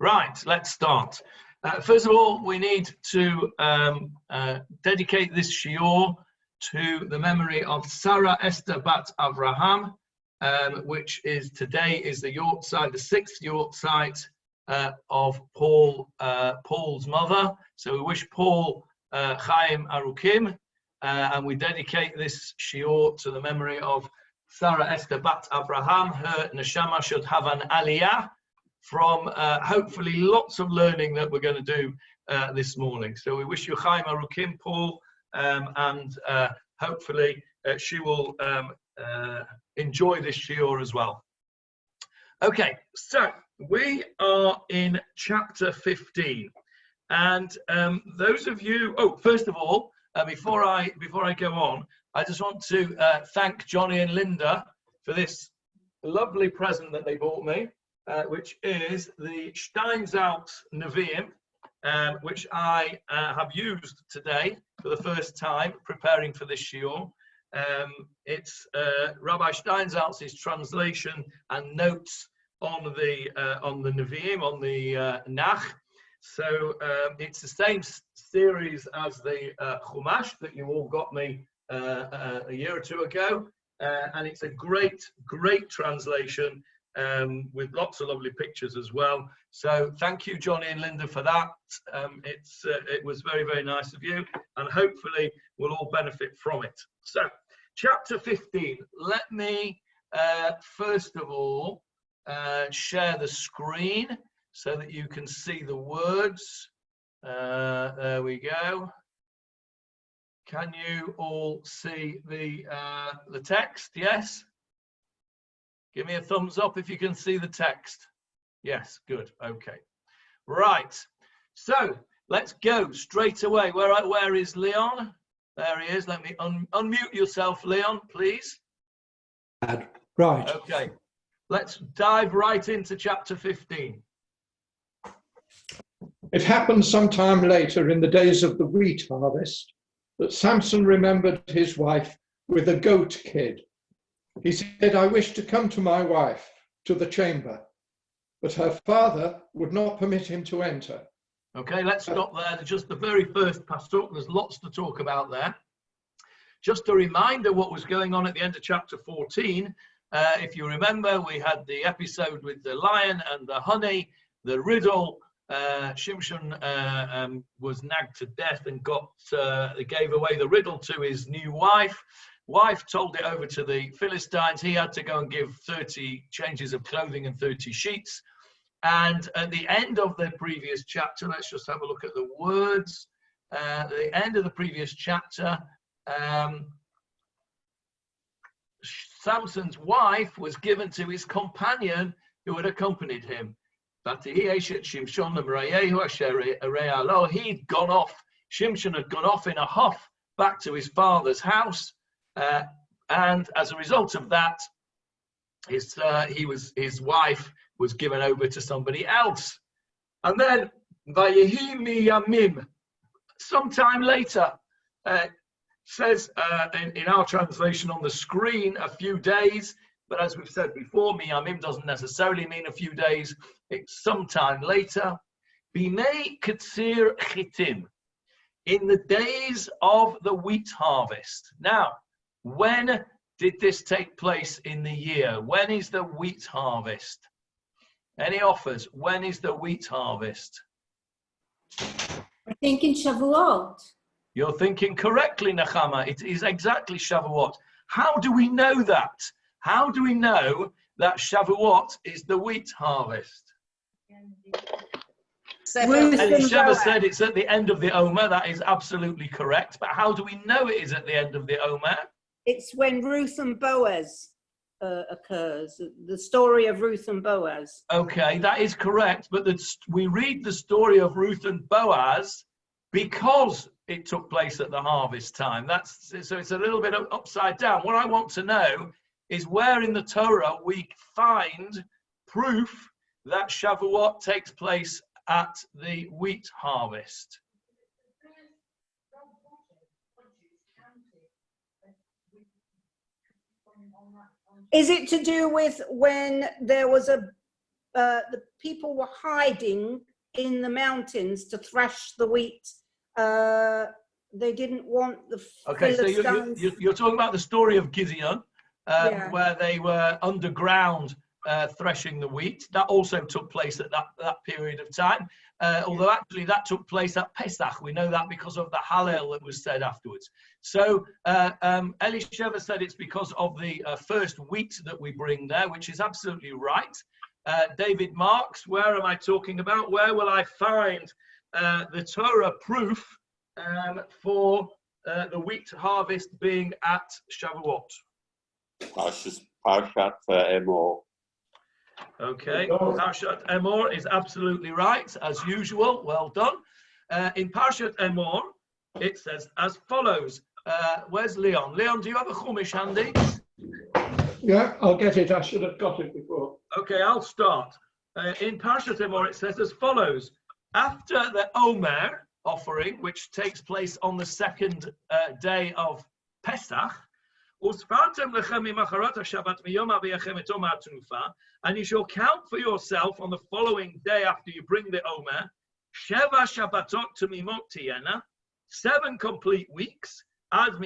Right, let's start. First of all, we need to dedicate this shiur to the memory of Sarah Esther Bat Avraham, which is today is the yortzeit, the 6th yortzeit of Paul's mother. So we wish Paul Chaim Arukim, and we dedicate this shiur to the memory of Sarah Esther Bat Avraham. Her neshama should have an aliyah from hopefully lots of learning that we're going to do this morning. So we wish you Chaim Arukim, Paul, and hopefully she will enjoy this shiur as well. Okay, so we are in chapter 15, and those of you, first of all, before I go on, I just want to thank Johnny and Linda for this lovely present that they bought me, which is the Steinsaltz Nevi'im, which I have used today for the first time preparing for this shiur. It's Rabbi Steinsaltz's translation and notes on the Nevi'im, on the Nach. So it's the same series as the Chumash that you all got me a year or two ago, and it's a great translation with lots of lovely pictures as well. So thank you, Johnny and Linda, for that. It was very, very nice of you, and hopefully we'll all benefit from it. So chapter 15, let me first of all share the screen so that you can see the words. There we go. Can you all see the text? Yes? Give me a thumbs up if you can see the text. Yes, good. Okay. Right. So let's go straight away. Where is Leon? There he is. Let me unmute yourself, Leon, please. Right. Okay. Let's dive right into chapter 15. It happened sometime later in the days of the wheat harvest that Samson remembered his wife with a goat kid. He said, "I wish to come to my wife, to the chamber." But her father would not permit him to enter. Okay, let's stop there. Just the very first pasuk. There's lots to talk about there. Just a reminder what was going on at the end of chapter 14. If you remember, we had the episode with the lion and the honey, the riddle. Shimshon was nagged to death and gave away the riddle to his new wife. Wife told it over to the Philistines. He had to go and give 30 changes of clothing and 30 sheets. And at the end of the previous chapter, let's just have a look at the words. At the end of the previous chapter, Samson's wife was given to his companion who had accompanied him. He'd gone off. Shimshon had gone off in a huff back to his father's house. And as a result of that, his wife was given over to somebody else. And then Vayehi miyamim, sometime later, says in our translation on the screen, a few days. But as we've said before, miyamim doesn't necessarily mean a few days. It's sometime later. Bimei katsir chitim, in the days of the wheat harvest. Now, when did this take place in the year? When is the wheat harvest? Any offers? When is the wheat harvest? I think in Shavuot. You're thinking correctly, Nechama. It is exactly Shavuot. How do we know that? How do we know that Shavuot is the wheat harvest? Elisheva said it's at the end of the Omer. That is absolutely correct. But how do we know it is at the end of the Omer? It's when Ruth and Boaz occurs, the story of Ruth and Boaz. Okay, that is correct. But we read the story of Ruth and Boaz because it took place at the harvest time. So it's a little bit upside down. What I want to know is where in the Torah we find proof that Shavuot takes place at the wheat harvest. Is it to do with when there was a the people were hiding in the mountains to thresh the wheat. They didn't want the Philistines. So you're talking about the story of Gideon, Yeah. where they were underground threshing the wheat. That also took place at that period of time. Although actually that took place at Pesach. We know that because of the Hallel that was said afterwards. So Elisheva said it's because of the first wheat that we bring there, which is absolutely right. David Marks, where am I talking about? Where will I find the Torah proof for the wheat harvest being at Shavuot? Parshat Emor. Okay, Parshat Emor is absolutely right, as usual. Well done. In Parshat Emor, it says as follows. Where's Leon? Leon, do you have a Chumash handy? Yeah, I'll get it. I should have got it before. Okay, I'll start. In Parshat Emor, it says as follows. After the Omer offering, which takes place on the second day of Pesach, and you shall count for yourself on the following day after you bring the Omer, 7 complete weeks, after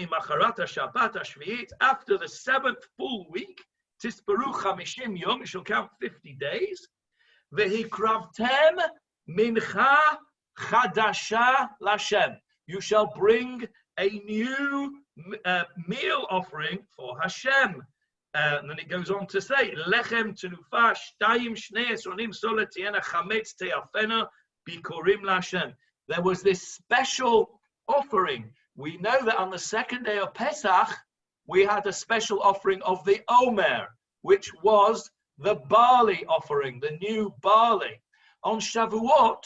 the 7th full week, Tisperu 50 yom, you shall count 50 days, Vehikravtem mincha chadasha lashem. You shall bring a new meal offering for Hashem. And then it goes on to say, Lechem tenufa shtayim shnei esronim solet tiena chametz teafena bikorim lashem. There was this special offering. We know that on the second day of Pesach, we had a special offering of the Omer, which was the barley offering, the new barley. On Shavuot,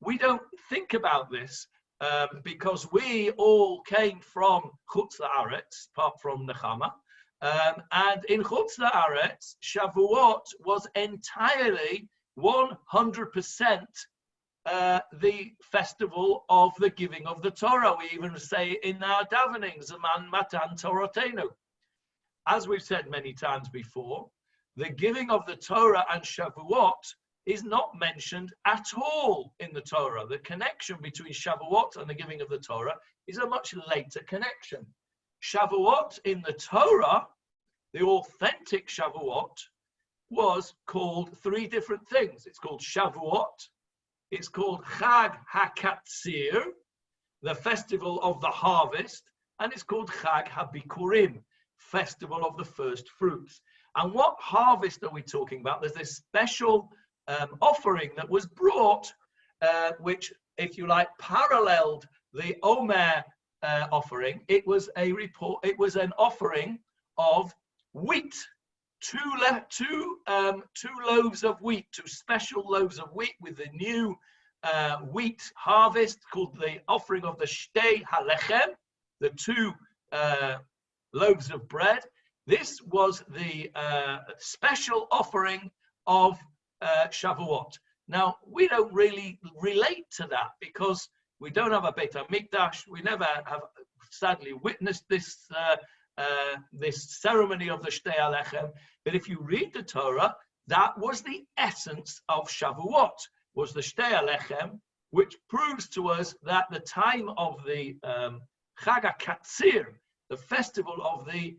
we don't think about this because we all came from Chutz La'aretz, apart from Nechama. And in Chutz La'aretz, Shavuot was entirely 100% the festival of the giving of the Torah. We even say in our davenings, Zaman Matan Torotenu. As we've said many times before, the giving of the Torah and Shavuot is not mentioned at all in the Torah. The connection between Shavuot and the giving of the Torah is a much later connection. Shavuot in the Torah, the authentic Shavuot, was called 3 different things. It's called Shavuot, it's called Chag HaKatzir, the festival of the harvest, and it's called Chag HaBikurim, festival of the first fruits. And what harvest are we talking about? There's this special offering that was brought, which, if you like, paralleled the Omer offering. It was an offering of wheat, two loaves of wheat, 2 special loaves of wheat with the new wheat harvest, called the offering of the Shtei Halechem, the 2 loaves of bread. This was the special offering of Shavuot. Now, we don't really relate to that because we don't have a Beit HaMikdash. We never have sadly witnessed this this ceremony of the Shtei Halechem. But if you read the Torah, that was the essence of Shavuot, was the Shtei Halechem, which proves to us that the time of the Chag HaKatzir, the festival of the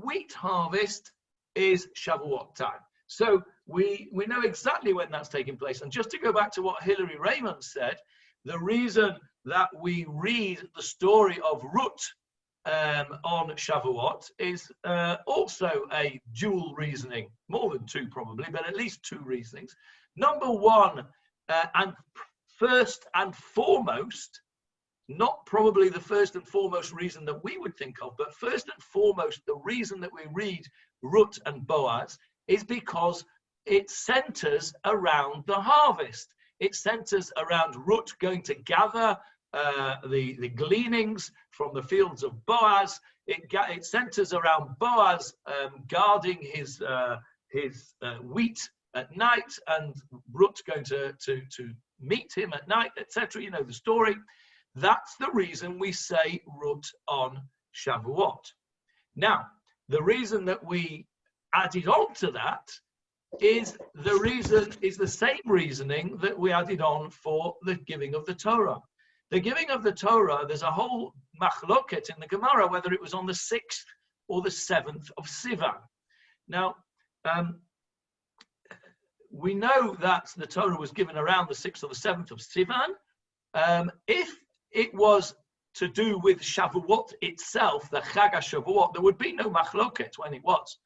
wheat harvest, is Shavuot time. So we know exactly when that's taking place. And just to go back to what Hilary Raymond said, the reason that we read the story of Ruth on Shavuot is also a dual reasoning, more than 2 probably, but at least 2 reasonings. Number 1, and first and foremost, not probably the first and foremost reason that we would think of, but first and foremost, the reason that we read Ruth and Boaz is because it centers around the harvest. It centers around Ruth going to gather the gleanings from the fields of Boaz. It centers around Boaz guarding his wheat at night, and Ruth going to meet him at night, etc. You know the story. That's the reason we say Ruth on Shavuot. Now, the reason that we added on to that is the same reasoning that we added on for the giving of the Torah. The giving of the Torah, there's a whole machloket in the Gemara whether it was on the 6th or the 7th of Sivan. Now, we know that the Torah was given around the 6th or the 7th of Sivan. If it was to do with Shavuot itself, the Chag HaShavuot, there would be no machloket when it was.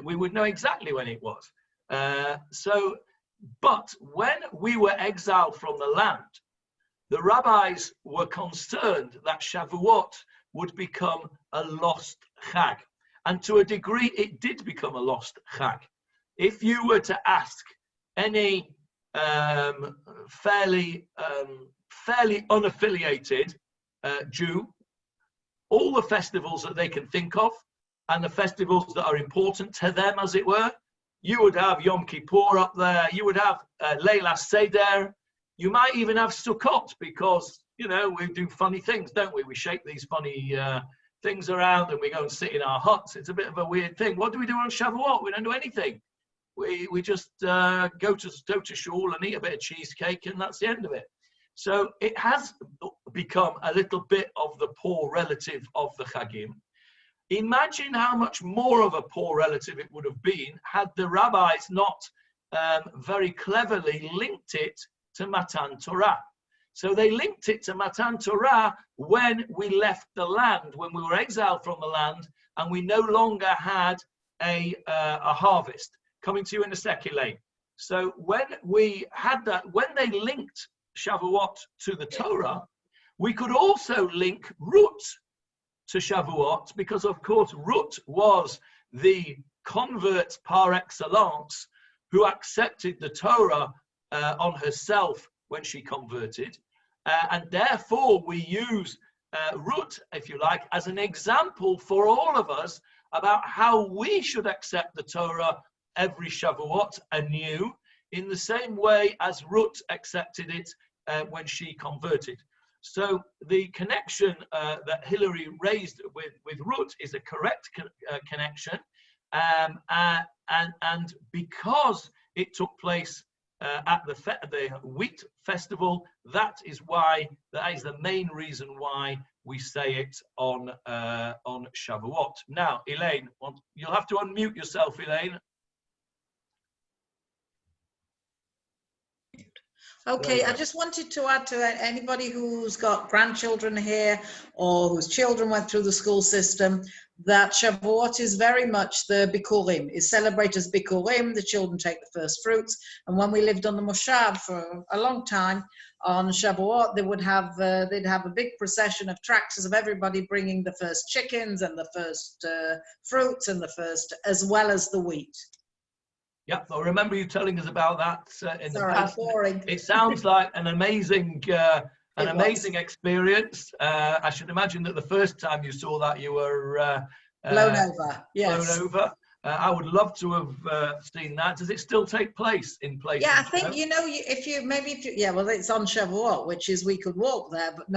We would know exactly when it was. But when we were exiled from the land, the rabbis were concerned that Shavuot would become a lost Chag. And to a degree, it did become a lost Chag. If you were to ask any fairly unaffiliated Jew, all the festivals that they can think of, and the festivals that are important to them, as it were, you would have Yom Kippur up there, you would have Leila Seder, you might even have Sukkot, because, you know, we do funny things, don't we? We shake these funny things around and we go and sit in our huts. It's a bit of a weird thing. What do we do on Shavuot? We don't do anything. We just go to shul and eat a bit of cheesecake, and that's the end of it. So it has become a little bit of the poor relative of the Chagim. Imagine how much more of a poor relative it would have been had the rabbis not very cleverly linked it to Matan Torah. So they linked it to Matan Torah when we left the land, when we were exiled from the land, and we no longer had a harvest. Coming to you in a second, Elaine. So when we had that, when they linked Shavuot to the Torah, we could also link Rut to Shavuot, because of course Rut was the convert par excellence who accepted the Torah on herself when she converted, and therefore we use Rut, if you like, as an example for all of us about how we should accept the Torah every Shavuot anew, in the same way as Rut accepted it when she converted. So the connection that Hilary raised with Rut is a correct connection, and because it took place at the wheat festival, that is the main reason why we say it on Shavuot. Now, Elaine, you'll have to unmute yourself, Elaine. Okay, I just wanted to add to anybody who's got grandchildren here or whose children went through the school system, that Shavuot is very much the Bikurim, is celebrated as Bikurim. The children take the first fruits. And when we lived on the Moshav for a long time, on Shavuot, they'd have a big procession of tractors of everybody bringing the first chickens and the first fruits and the first, as well as the wheat. Yeah, I remember you telling us about that in the past. Boring. It sounds like an amazing experience. I should imagine that the first time you saw that, you were blown over. Yes. Blown over. I would love to have seen that. Does it still take place in places? Yeah, I think, well, it's on Shavuot, which is we could walk there, but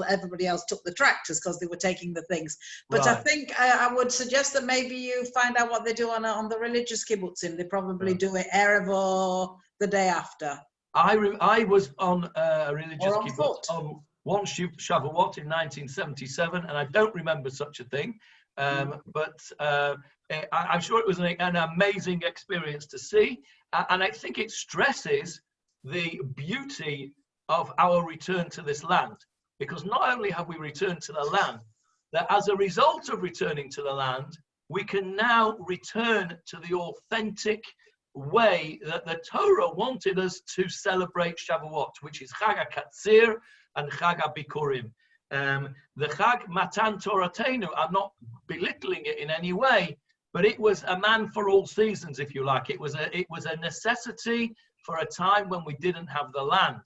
everybody else took the tractors because they were taking the things. But right. I think I would suggest that maybe you find out what they do on the religious kibbutzim. They probably do it Erev or the day after. I was on a religious kibbutz on one Shavuot in 1977, and I don't remember such a thing. But I'm sure it was an amazing experience to see, and I think it stresses the beauty of our return to this land, because not only have we returned to the land, that as a result of returning to the land, we can now return to the authentic way that the Torah wanted us to celebrate Shavuot, which is Chag HaKatzir and Chag HaBikurim. The Chag Matan Toratenu, I'm not belittling it in any way, but it was a man for all seasons, if you like. It was a necessity for a time when we didn't have the land.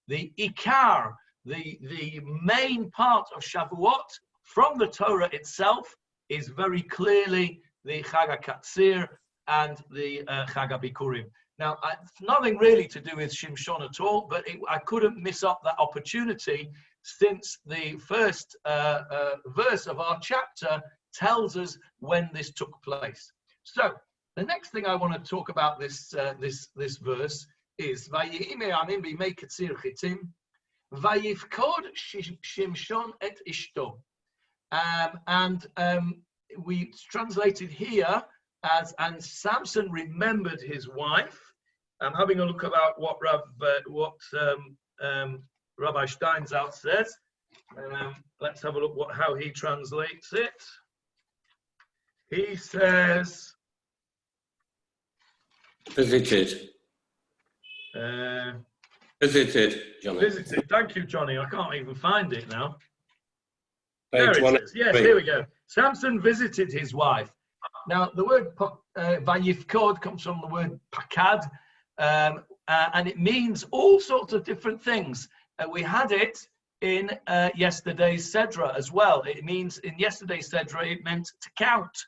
The Ikar, the main part of Shavuot from the Torah itself, is very clearly the Chag HaKatzir and the Chag HaBikurim. Now, it's nothing really to do with Shimshon at all, but I couldn't miss up that opportunity, since the first verse of our chapter tells us when this took place. So The next thing I want to talk about this verse is Vayime anmd meketzir chitim vayifkod Shimshon et ishto, and we translated here as and Samson remembered his wife. I'm having a look about what Rabbi Steinsaltz says. Let's have a look how he translates it. He says visited. Visited, Johnny. Visited. Thank you, Johnny. I can't even find it now. Page There it is. Yes, 103. here we go. Samson visited his wife. Now, the word vayifkod comes from the word pakad, and it means all sorts of different things. We had it in yesterday's Sedra as well. It means in yesterday's Sedra, it meant to count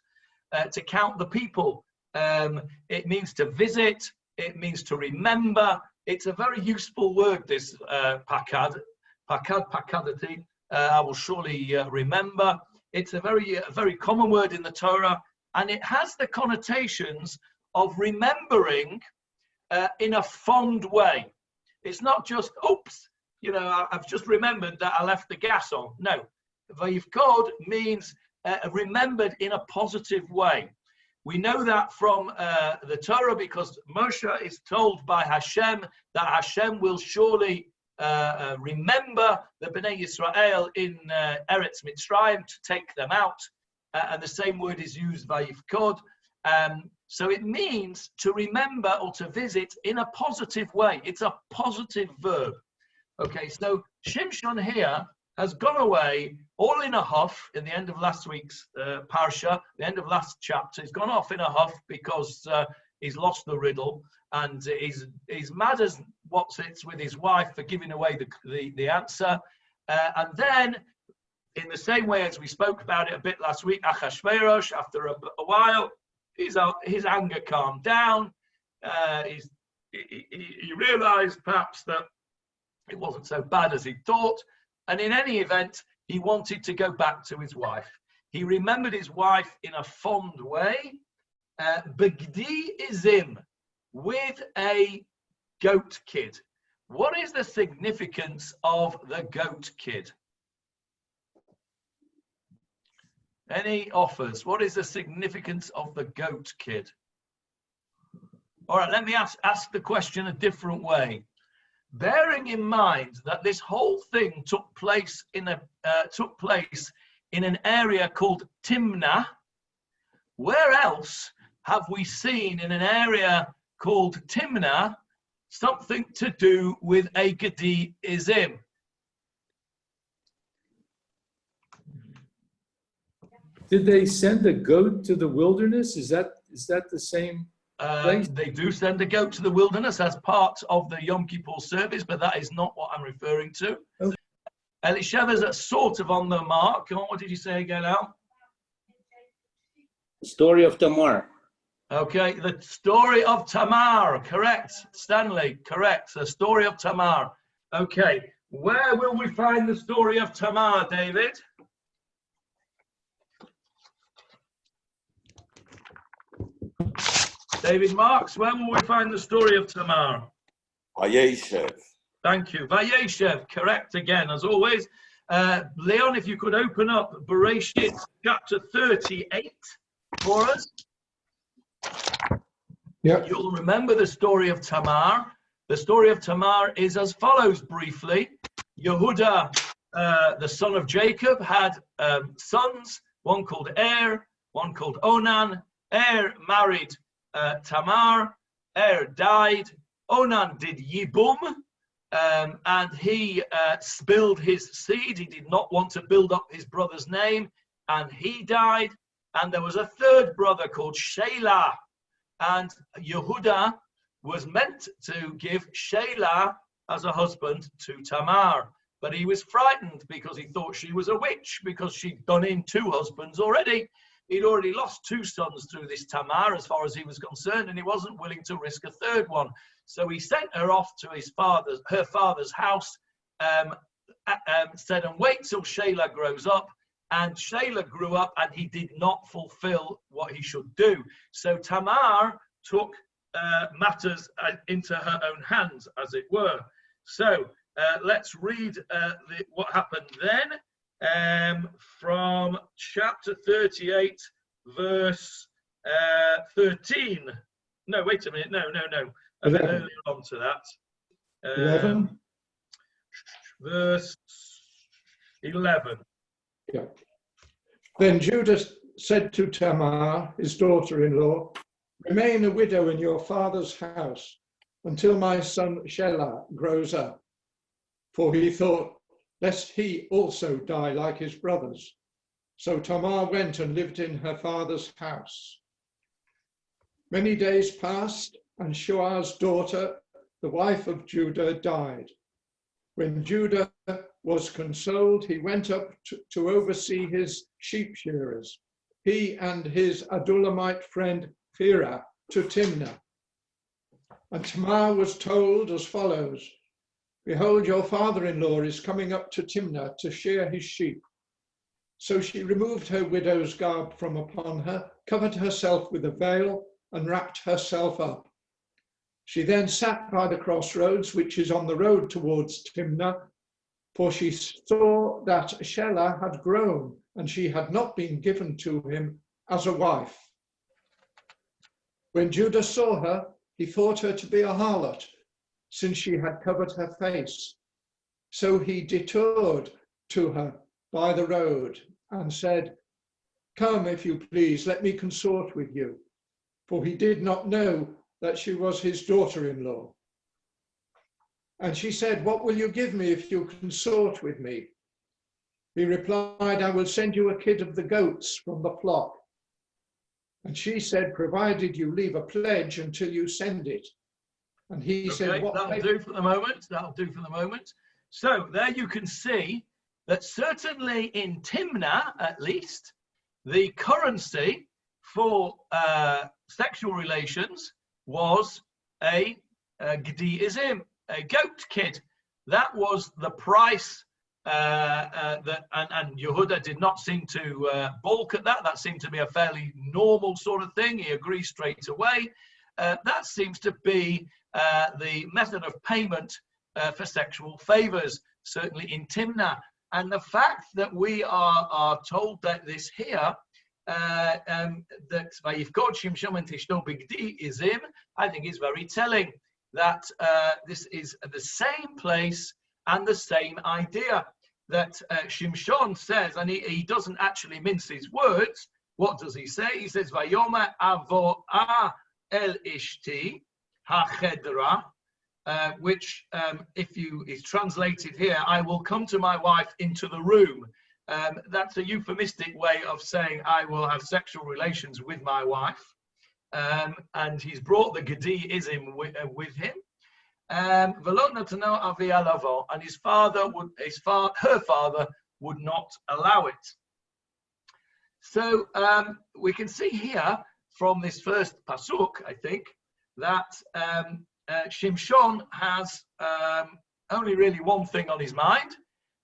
the people. It means to visit. It means to remember. It's a very useful word, this pakadati. I will surely remember. It's a very common word in the Torah, and it has the connotations of remembering in a fond way. It's not just, oops, I've just remembered that I left the gas on. No, vayifkod means remembered in a positive way. We know that from the Torah because Moshe is told by Hashem that Hashem will surely remember the Bnei Yisrael in Eretz Mitzrayim to take them out, and the same word is used vayifkod. So it means to remember or to visit in a positive way. It's a positive verb. Okay, so Shimshon here has gone away all in a huff in the end of last week's parsha, the end of last chapter. He's gone off in a huff because he's lost the riddle, and he's mad as what's it's with his wife for giving away the answer. And then, in the same way as we spoke about it a bit last week, Achashverosh, after a while, his anger calmed down. He realized perhaps that it wasn't so bad as he thought. And in any event, he wanted to go back to his wife. He remembered his wife in a fond way. Begdi izim, with a goat kid. What is the significance of the goat kid? Any offers? What is the significance of the goat kid? All right, let me ask the question a different way. Bearing in mind that this whole thing took place in an area called Timnah, where else have we seen in an area called Timnah something to do with a Gedi Izim? Did they send a goat to the wilderness? Is that the same place? They do send a goat to the wilderness as part of the Yom Kippur service, but that is not what I'm referring to. Okay. Elisheva's sort of on the mark. Come on, what did you say again, Al? Story of Tamar. Okay, the story of Tamar, correct. Stanley, correct. The story of Tamar. Okay, where will we find the story of Tamar, David? David Marks, where will we find the story of Tamar? Vayeshev. Thank you. Vayeshev, correct again, as always. Leon, if you could open up Bereshit chapter 38 for us. Yeah. You'll remember the story of Tamar. The story of Tamar is as follows briefly. Yehuda, the son of Jacob, had sons, one called one called Onan. Married Tamar. Died. Onan did Yibum, and he spilled his seed. He did not want to build up his brother's name, and he died. And there was a third brother called Shelah, and Yehuda was meant to give Shelah as a husband to Tamar, but he was frightened because he thought she was a witch because she'd done him 2 husbands already. He'd already lost 2 sons through this Tamar as far as he was concerned, and he wasn't willing to risk a third one. So he sent her off to her father's house, said, and wait till Shelah grows up, and Shelah grew up and he did not fulfill what he should do. So Tamar took matters into her own hands, as it were. So let's read what happened then from chapter 38, verse 13. No, wait a minute. No. A bit earlier on to that. 11. Verse 11. Yeah. Then Judah said to Tamar, his daughter-in-law, "Remain a widow in your father's house until my son Shelah grows up." For he thought, lest he also die like his brothers. So Tamar went and lived in her father's house. Many days passed, and Shua's daughter, the wife of Judah, died. When Judah was consoled, he went up to oversee his sheep shearers, he and his Adullamite friend Phirah, to Timnah. And Tamar was told as follows, "Behold, your father-in-law is coming up to Timnah to shear his sheep." So she removed her widow's garb from upon her, covered herself with a veil, and wrapped herself up. She then sat by the crossroads, which is on the road towards Timnah, for she saw that Shelah had grown, and she had not been given to him as a wife. When Judah saw her, he thought her to be a harlot, since she had covered her face. So he detoured to her by the road and said, "Come, if you please, let me consort with you." For he did not know that she was his daughter-in-law. And she said, "What will you give me if you consort with me?" He replied, "I will send you a kid of the goats from the flock." And she said, "Provided you leave a pledge until you send it." And he said, That'll do for the moment. So there you can see that certainly in Timnah, at least, the currency for sexual relations was a gdiizim, a goat kid. That was the price and Yehuda did not seem to balk at that. That seemed to be a fairly normal sort of thing. He agreed straight away. That seems to be the method of payment for sexual favors, certainly in Timnah. And the fact that we are told that this here, that Vayifkod Shimshon and Tishto Bigdi Izim, I think is very telling that this is the same place and the same idea that Shimshon says, and he doesn't actually mince his words. What does he say? He says, Vayoma avo'a el ishti hachedra, which is translated here, I will come to my wife into the room. That's a euphemistic way of saying I will have sexual relations with my wife. And he's brought the Gedi-ism with him. And his father her father would not allow it. So we can see here from this first pasuk, I think, that Shimshon has only really one thing on his mind,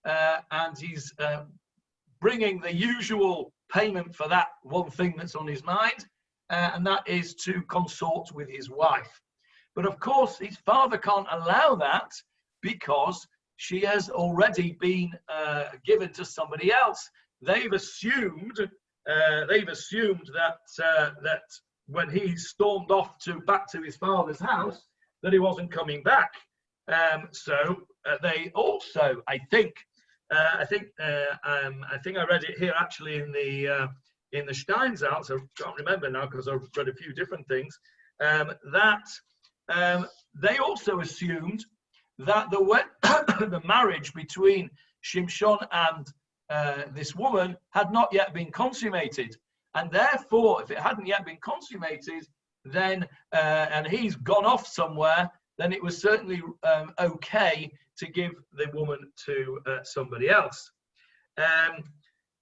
and he's bringing the usual payment for that one thing that's on his mind, and that is to consort with his wife. But of course, his father can't allow that because she has already been given to somebody else. They've assumed that when he stormed off back to his father's house, that he wasn't coming back. So they also, I think I read it here actually in the Steinsaltz. I can't remember now because I've read a few different things. That they also assumed that the marriage between Shimshon and this woman had not yet been consummated, and therefore, if it hadn't yet been consummated, then and he's gone off somewhere, then it was certainly okay to give the woman to somebody else.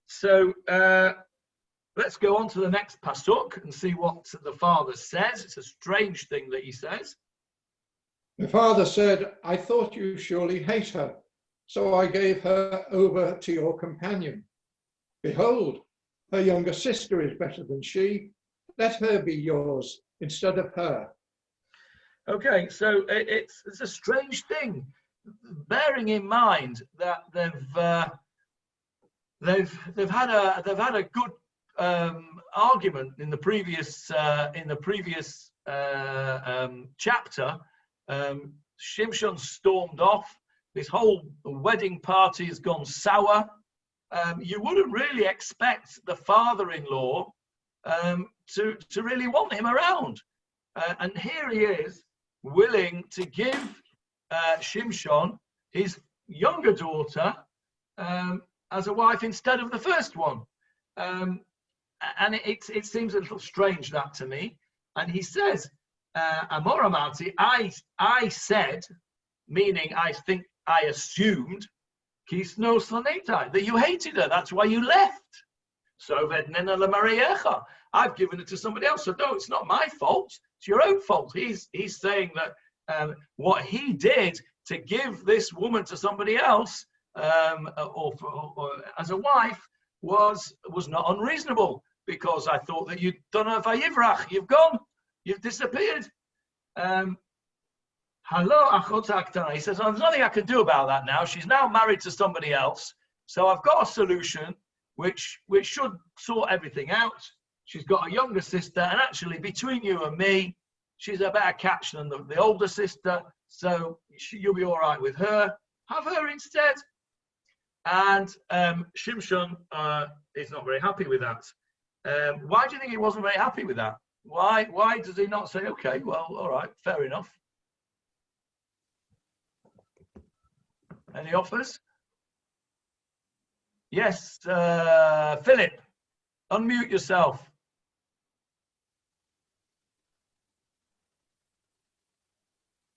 So let's go on to the next pasuk and see what the father says. It's a strange thing that he says. The father said, "I thought you surely hate her, so I gave her over to your companion. Behold, her younger sister is better than she. Let her be yours instead of her. Okay, so it's a strange thing, bearing in mind that they've had a good argument in the previous chapter. Shimshon stormed off. This whole wedding party has gone sour. You wouldn't really expect the father-in-law to really want him around, and here he is, willing to give Shimshon his younger daughter as a wife instead of the first one. And it seems a little strange, that to me. And he says, Amor Amarti, I said, meaning I assumed, Kisno Soneta, that you hated her, that's why you left. So Vednena Lamariecha, I've given it to somebody else. So no, it's not my fault. It's your own fault. He's saying that what he did to give this woman to somebody else or as a wife was not unreasonable, because I thought that you'd done a vayivrach. You've gone. You've disappeared. Hello, Achot. He says, there's nothing I can do about that now. She's now married to somebody else. So I've got a solution which should sort everything out. She's got a younger sister, and actually between you and me, she's a better catch than the older sister, so you'll be all right with her. Have her instead. And Shimshon is not very happy with that. Why do you think he wasn't very happy with that? Why does he not say, okay, well, all right, fair enough? Any offers? Yes, Philip, unmute yourself.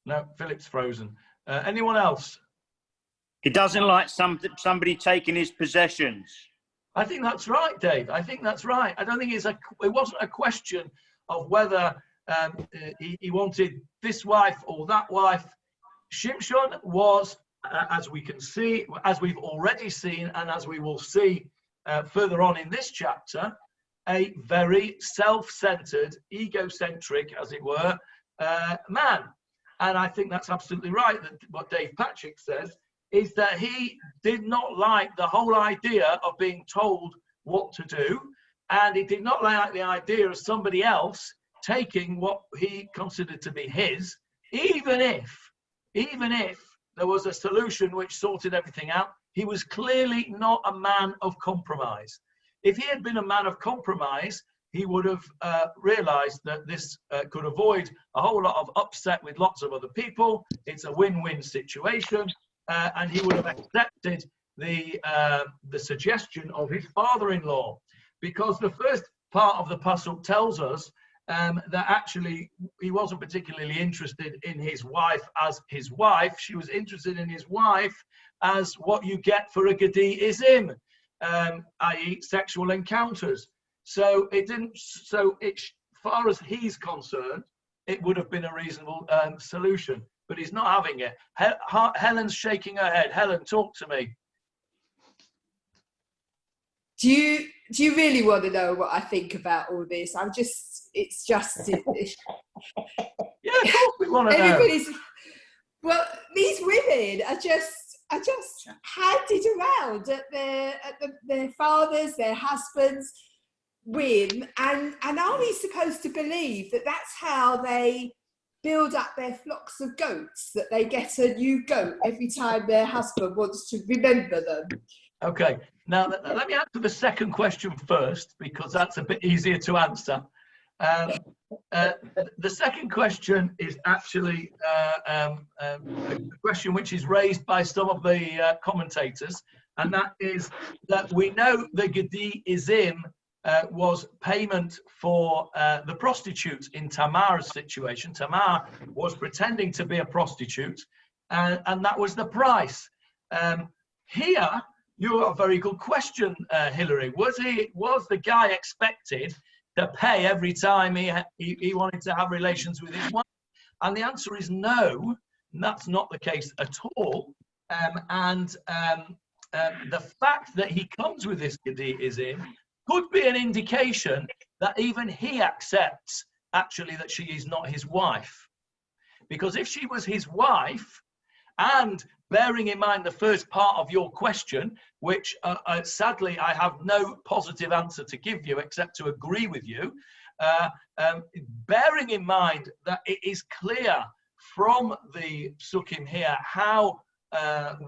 No, Philip's frozen. Anyone else? He doesn't like somebody taking his possessions. I think that's right, Dave. I think that's right. I don't think it wasn't a question of whether he wanted this wife or that wife. Shimshon was, as we can see, as we've already seen, and as we will see further on in this chapter, a very self-centered, egocentric, as it were, man. And I think that's absolutely right. That what Dave Patrick says is that he did not like the whole idea of being told what to do, and he did not like the idea of somebody else taking what he considered to be his, even if there was a solution which sorted everything out. He was clearly not a man of compromise. If he had been a man of compromise, he would have realized that this could avoid a whole lot of upset with lots of other people. It's a win-win situation, and he would have accepted the suggestion of his father-in-law, because the first part of the pasuk tells us that actually he wasn't particularly interested in his wife as his wife. She was interested in his wife as what you get for a gedi izim, i.e. sexual encounters. So as far as he's concerned, it would have been a reasonable solution, but he's not having it. Helen's shaking her head. Helen, talk to me. Do you really want to know what I think about all this? It's just. Yeah, of course we want to know. Well, these women are just handed around at their fathers, their husbands' whim, and are we supposed to believe that that's how they build up their flocks of goats, that they get a new goat every time their husband wants to remember them? Okay, now let me answer the second question first, because that's a bit easier to answer. The second question is actually a question which is raised by some of the commentators, and that is that we know the gedi izim was payment for the prostitute in Tamar's situation. Tamar was pretending to be a prostitute, and that was the price. Here, you have a very good question, Hilary. Was the guy expected to pay every time he wanted to have relations with his wife? And the answer is no, that's not the case at all. the fact that he comes with this Gedeism could be an indication that even he accepts actually that she is not his wife. Because if she was his wife, and bearing in mind the first part of your question, which sadly I have no positive answer to give you except to agree with you, bearing in mind that it is clear from the Psukim here how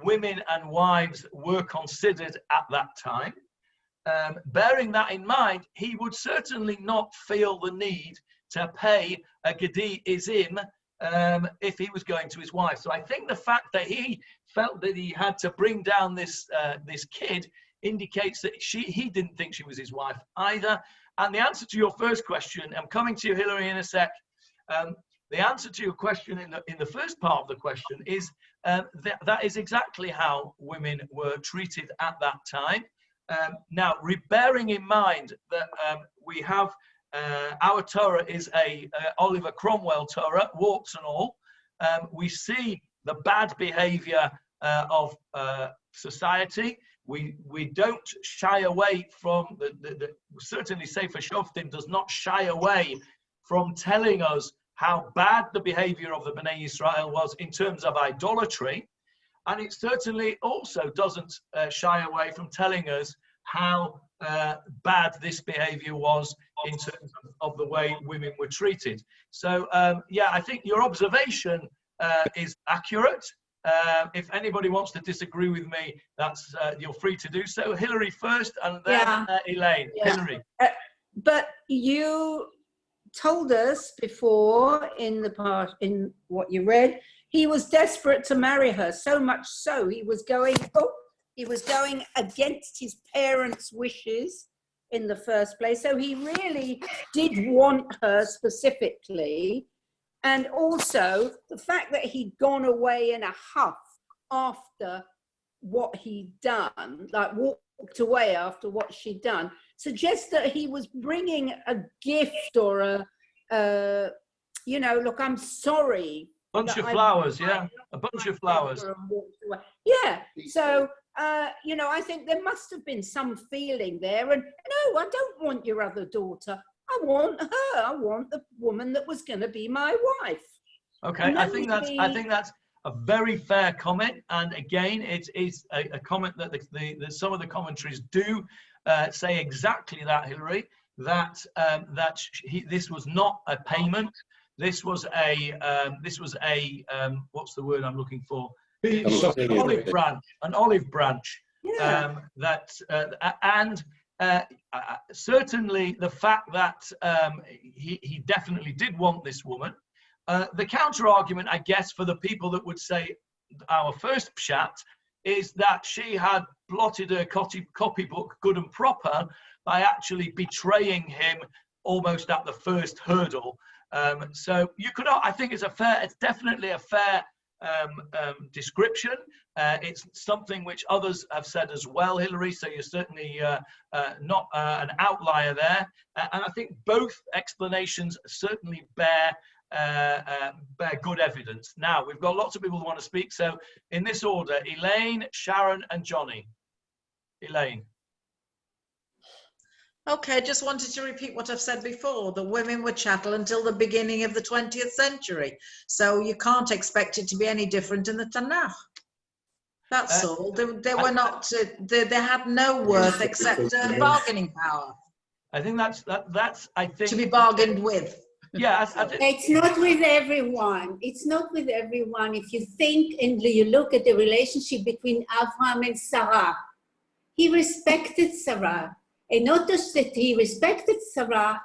women and wives were considered at that time, bearing that in mind, he would certainly not feel the need to pay a Gedeism if he was going to his wife. So I think the fact that he felt that he had to bring down this kid indicates that he didn't think she was his wife either. And the answer to your first question, I'm coming to you, Hilary, in a sec. The answer to your question in the first part of the question is that is exactly how women were treated at that time. Now, bearing in mind that we have our Torah is a Oliver Cromwell Torah, warts and all. We see the bad behavior of society. We don't shy away from certainly Sefer Shoftim does not shy away from telling us how bad the behavior of the Bnei Israel was in terms of idolatry. And it certainly also doesn't shy away from telling us how bad this behavior was in terms of the way women were treated. So, yeah, I think your observation is accurate. If anybody wants to disagree with me, that's you're free to do so. Hilary first, and then Elaine. Yeah. Hilary. But you told us before in the part, in what you read, he was desperate to marry her, so much so he was going against his parents' wishes in the first place. So he really did want her specifically. And also the fact that he'd gone away in a huff after what he'd done, like walked away after what she'd done, suggests that he was bringing a gift or you know, look, I'm sorry. Bunch of flowers, yeah, a bunch of flowers. Yeah, so, you know, I think there must have been some feeling there. And no, I don't want your other daughter. I want her. I want the woman that was going to be my wife. Okay, I think that's a very fair comment. And again, it is a comment that some of the commentaries do say exactly that, Hilary. That this was not a payment. This was a what's the word I'm looking for? An olive branch. Yeah. Certainly the fact that he definitely did want this woman. The counter argument, I guess, for the people that would say our first pshat is that she had blotted her copybook good and proper by actually betraying him almost at the first hurdle. So you could, I think it's definitely a fair description. It's something which others have said as well, Hilary, so you're certainly not an outlier there. And I think both explanations certainly bear good evidence. Now, we've got lots of people who want to speak, so in this order, Elaine, Sharon and Johnny. Elaine. Okay, just wanted to repeat what I've said before, that women were chattel until the beginning of the 20th century. So you can't expect it to be any different in the Tanakh. That's all. They were not, they had no worth except bargaining power. I think that's I think. To be bargained with. Yeah, it's not with everyone. It's not with everyone. If you think and you look at the relationship between Abraham and Sarah, he respected Sarah. And not just that he respected Sarah,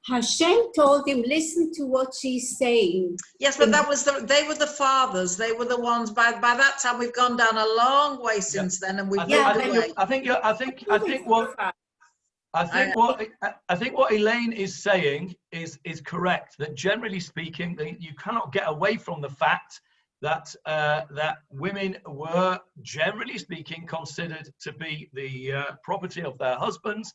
Hashem told him, listen to what she's saying. Yes, but that was they were the fathers. They were the ones. By that time, we've gone down a long way since then, and we've I think what Elaine is saying is correct. That generally speaking, you cannot get away from the fact that women were, generally speaking, considered to be the property of their husbands.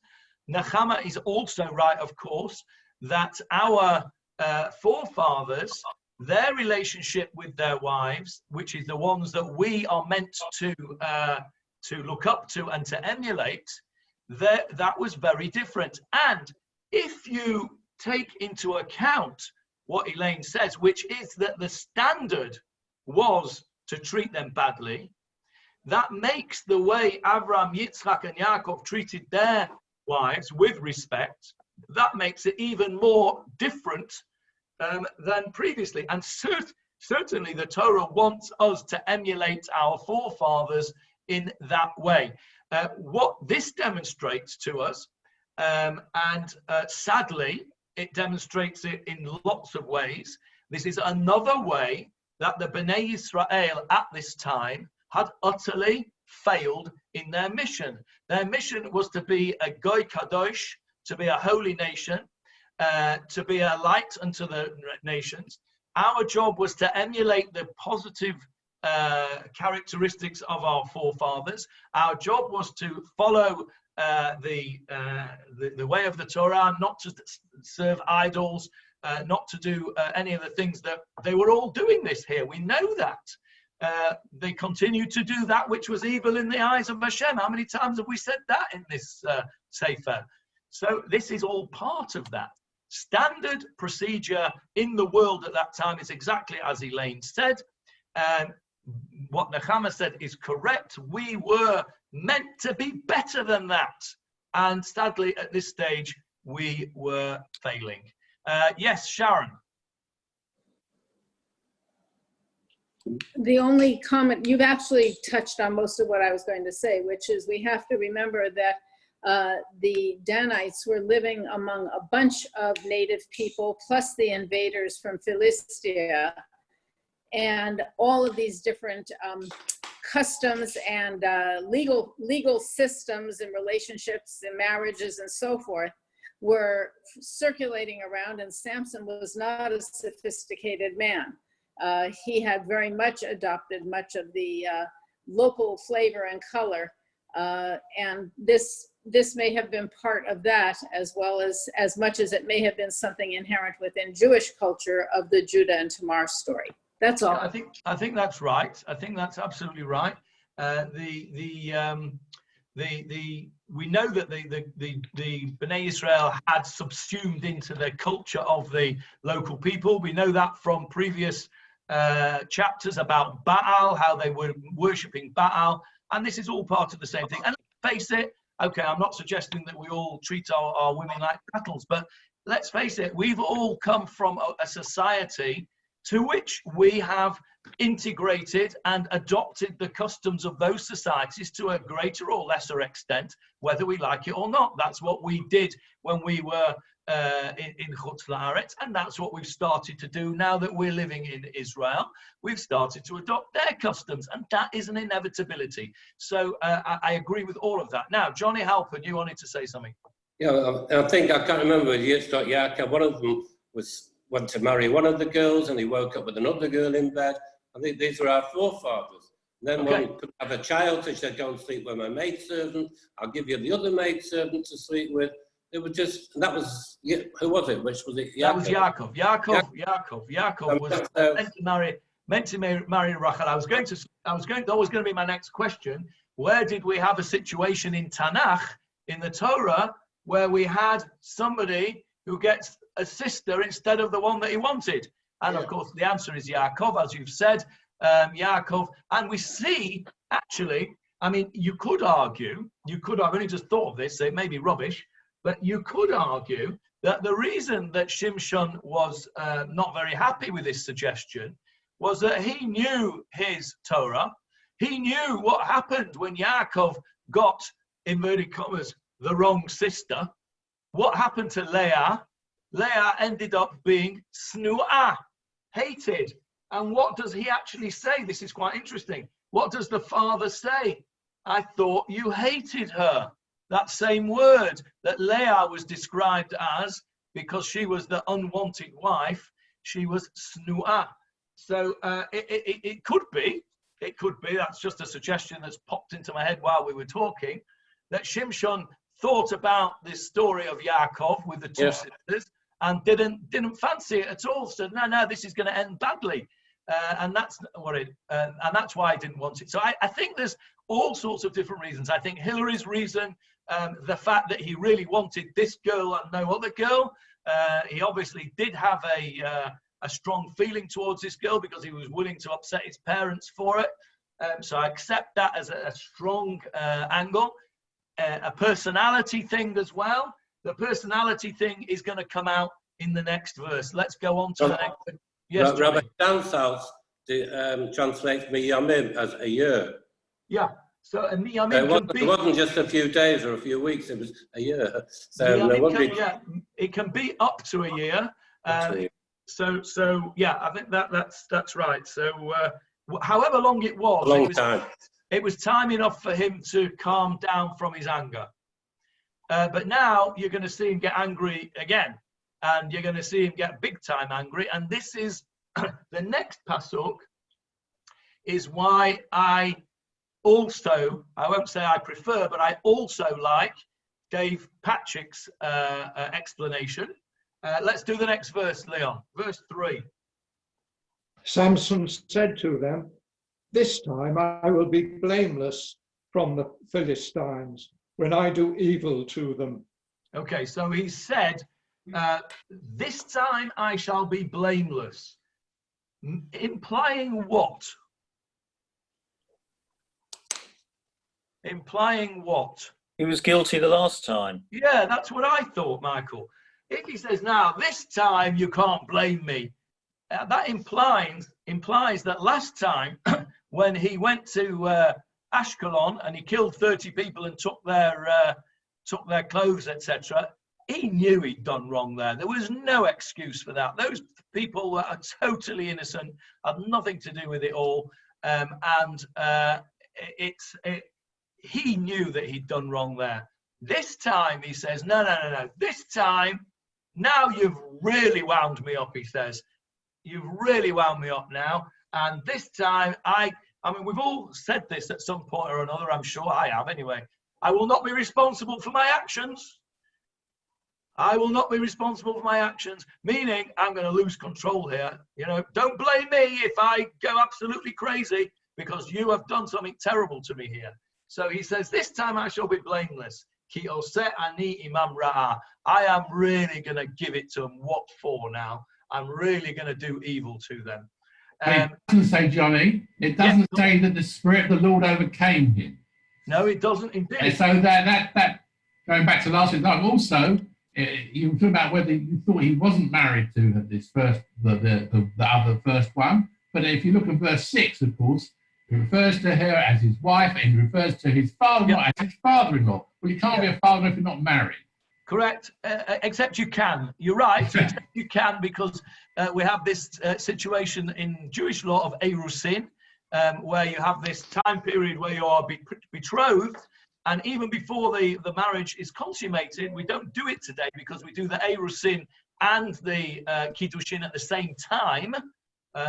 Nechama is also right, of course, that our forefathers, their relationship with their wives, which is the ones that we are meant to look up to and to emulate, that was very different. And if you take into account what Elaine says, which is that the standard was to treat them badly, that makes the way Avraham, Yitzchak, and Yaakov treated their wives with respect, that makes it even more different than previously. And certainly the Torah wants us to emulate our forefathers in that way. What this demonstrates to us, and sadly, it demonstrates it in lots of ways. This is another way that the Bnei Israel at this time had utterly failed in their mission. Their mission was to be a Goy Kadosh, to be a holy nation, to be a light unto the nations. Our job was to emulate the positive characteristics of our forefathers. Our job was to follow the way of the Torah, not to serve idols, not to do any of the things that they were all doing this here. We know that. They continued to do that which was evil in the eyes of Hashem. How many times have we said that in this Sefer? So this is all part of that. Standard procedure in the world at that time is exactly as Elaine said. What Nechama said is correct. We were meant to be better than that. And sadly, at this stage, we were failing. Yes, Sharon. The only comment, you've actually touched on most of what I was going to say, which is we have to remember that the Danites were living among a bunch of native people, plus the invaders from Philistia, and all of these different customs and legal systems and relationships and marriages and so forth were circulating around, and Samson was not a sophisticated man. He had very much adopted much of the local flavor and color, and this may have been part of that, as much as it may have been something inherent within Jewish culture of the Judah and Tamar story. That's all. I think that's right. I think that's absolutely right. We know that the Bnei Israel had subsumed into the culture of the local people. We know that from previous chapters about Baal, how they were worshipping Baal, and this is all part of the same thing. And let's face it, okay, I'm not suggesting that we all treat our women like chattels, but let's face it, we've all come from a society to which we have integrated and adopted the customs of those societies to a greater or lesser extent, whether we like it or not. That's what we did when we were in Chutz La'aretz, and that's what we've started to do now that we're living in Israel. We've started to adopt their customs, and that is an inevitability. So I agree with all of that. Now, Johnny Halpern, you wanted to say something. Yeah, I think, I can't remember, Yitzchak, Yaakov, one of them went to marry one of the girls, and he woke up with another girl in bed. I think these were our forefathers. And then when we could have a child, so she said, go and sleep with my maidservant. I'll give you the other maidservant to sleep with. It was just, and that was, who was it? Which was it? Yaakov. That was Yaakov. Yaakov was meant to marry Rachel. That was going to be my next question. Where did we have a situation in Tanakh, in the Torah, where we had somebody who gets a sister instead of the one that he wanted? And of course, the answer is Yaakov, as you've said, Yaakov. And we see, actually, I mean, you could argue, I've only just thought of this, so it may be rubbish, but you could argue that the reason that Shimshon was not very happy with this suggestion was that he knew his Torah. He knew what happened when Yaakov got, inverted commas, the wrong sister. What happened to Leah? Leah ended up being snu'ah, hated. And what does he actually say? This is quite interesting. What does the father say? I thought you hated her. That same word that Leah was described as, because she was the unwanted wife, she was snu'ah. So it could be, that's just a suggestion that's popped into my head while we were talking, that Shimshon thought about this story of Yaakov with the two sisters and didn't fancy it at all. Said, no, this is going to end badly. and that's what it, and that's why I didn't want it. So I think there's all sorts of different reasons. I think Hillary's reason, the fact that he really wanted this girl and no other girl. He obviously did have a strong feeling towards this girl because he was willing to upset his parents for it. So I accept that as a strong angle. A personality thing as well. The personality thing is going to come out in the next verse. Let's go on to the next. Yes, Rabbi Dansaus translates miyamim as a year. Yeah. So a miyamim it wasn't just a few days or a few weeks. It was a year. So it can be up to a year. So yeah, I think that's right. So however long it was, it was time enough for him to calm down from his anger. But now you're going to see him get angry again, and you're going to see him get big time angry. And this is the next pasuk is why I won't say I prefer, but I also like Dave Patrick's explanation. Let's do the next verse, Leon. Verse 3. Samson said to them, "This time I will be blameless from the Philistines when I do evil to them." Okay, so he said, this time I shall be blameless. Implying what? Implying what? He was guilty the last time. Yeah, that's what I thought, Michael. If he says, now, this time you can't blame me, that implies that last time when he went to Ashkelon and he killed 30 people and took their clothes, etc., he knew he'd done wrong there. There was no excuse for that. Those people are totally innocent, had nothing to do with it all, he knew that he'd done wrong there. This time, he says, no. This time, now you've really wound me up, he says. You've really wound me up now. And this time, I mean, we've all said this at some point or another. I'm sure I have anyway. I will not be responsible for my actions. I will not be responsible for my actions, meaning I'm going to lose control here. You know, don't blame me if I go absolutely crazy because you have done something terrible to me here. So he says, this time I shall be blameless. Ki oseh ani imam ra'ah. I am really going to give it to them. What for now? I'm really going to do evil to them. It doesn't say, Johnny, it doesn't say that the Spirit of the Lord overcame him. No, it doesn't indeed. And so that going back to last week, also, you were talking about whether you thought he wasn't married to this first, the other first one. But if you look at verse 6, of course, he refers to her as his wife, and he refers to his father-in-law as his father-in-law. Well, you can't be a father if you're not married. Correct, except you can. You're right, except you can, because we have this situation in Jewish law of erusin, where you have this time period where you are betrothed, and even before the marriage is consummated, we don't do it today because we do the erusin and the kiddushin at the same time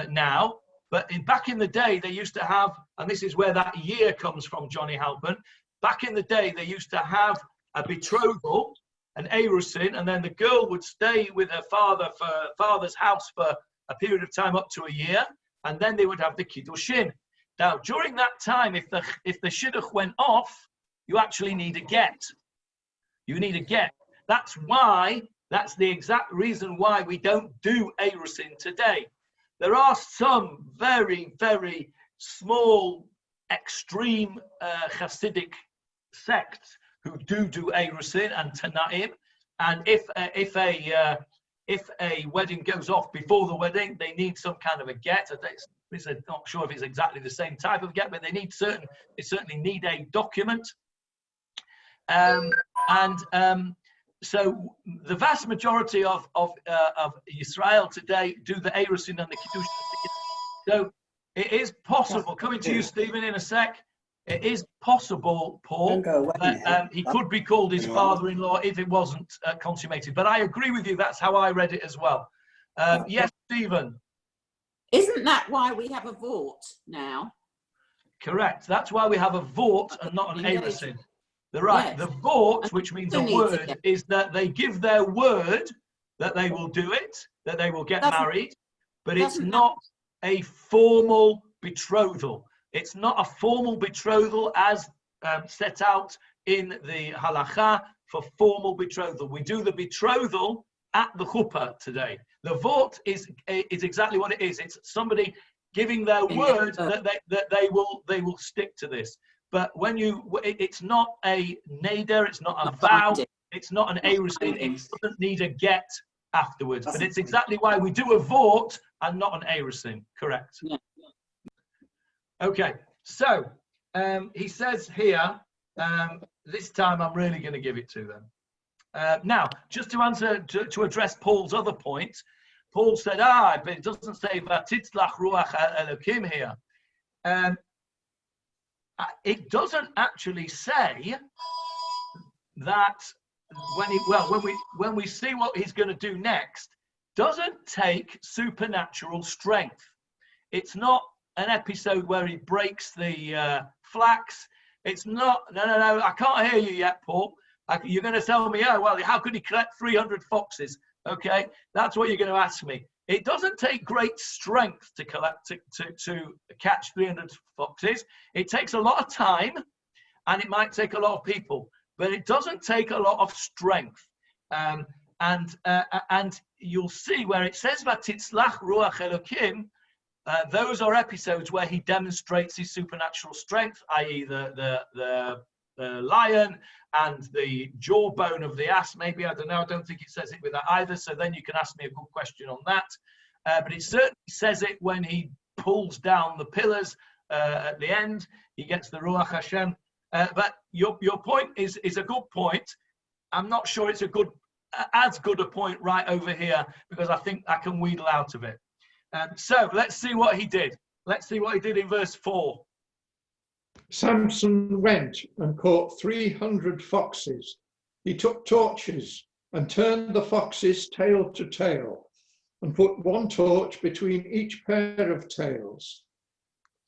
now. But back in the day, they used to have, and this is where that year comes from, Johnny Halpern. Back in the day, they used to have a betrothal, an erusin, and then the girl would stay with her father's house for a period of time up to a year, and then they would have the kiddushin. Now, during that time, if the shidduch went off, you actually need a get. You need a get. That's the exact reason why we don't do erusin today. There are some very, very small, extreme Hasidic sects who do erusin and tanaim, and if a wedding goes off before the wedding, they need some kind of a get. I'm not sure if it's exactly the same type of get, but they certainly need a document. So the vast majority of Israel today do the erusin and the kiddushin. So it is possible. Coming to you, Stephen, in a sec. It is possible, Paul, that he could be called his father-in-law if it wasn't consummated. But I agree with you. That's how I read it as well. Yes, Stephen. Isn't that why we have a vote now? Correct. That's why we have a vote and not an erusin. They're right. Yes. The vote, which means a word, is that they give their word that they will do it, that they will get married, but it's not a formal betrothal. It's not a formal betrothal as set out in the halacha for formal betrothal. We do the betrothal at the chuppah today. The vort is exactly what it is. It's somebody giving their word that they will stick to this. But when it's not a neder, it's not a vow, it's not an erusin, it doesn't need a get afterwards. But it's exactly why we do a vort and not an erusin. Correct. Yeah. Okay, so he says here, this time I'm really going to give it to them. Now, just to answer, to address Paul's other point, Paul said, but it doesn't say Vatitzlach Ruach Elokim here. It doesn't actually say that when we see what he's going to do next, doesn't take supernatural strength. It's not an episode where he breaks the flax. It's not, no, I can't hear you yet, Paul. You're going to tell me, oh, well, how could he collect 300 foxes? Okay, that's what you're going to ask me. It doesn't take great strength to catch 300 foxes. It takes a lot of time, and it might take a lot of people, but it doesn't take a lot of strength. And you'll see where it says Vatitzlach Ruach Elokim, those are episodes where he demonstrates his supernatural strength, i.e. the lion and the jawbone of the ass. Maybe, I don't know, I don't think it says it with that either, so then you can ask me a good question on that. But it certainly says it when he pulls down the pillars at the end. He gets the Ruach Hashem. But your point is a good point. I'm not sure it's as good a point right over here, because I think I can wheedle out of it. So let's see what he did. Let's see what he did in verse 4. Samson went and caught 300 foxes. He took torches and turned the foxes tail to tail and put one torch between each pair of tails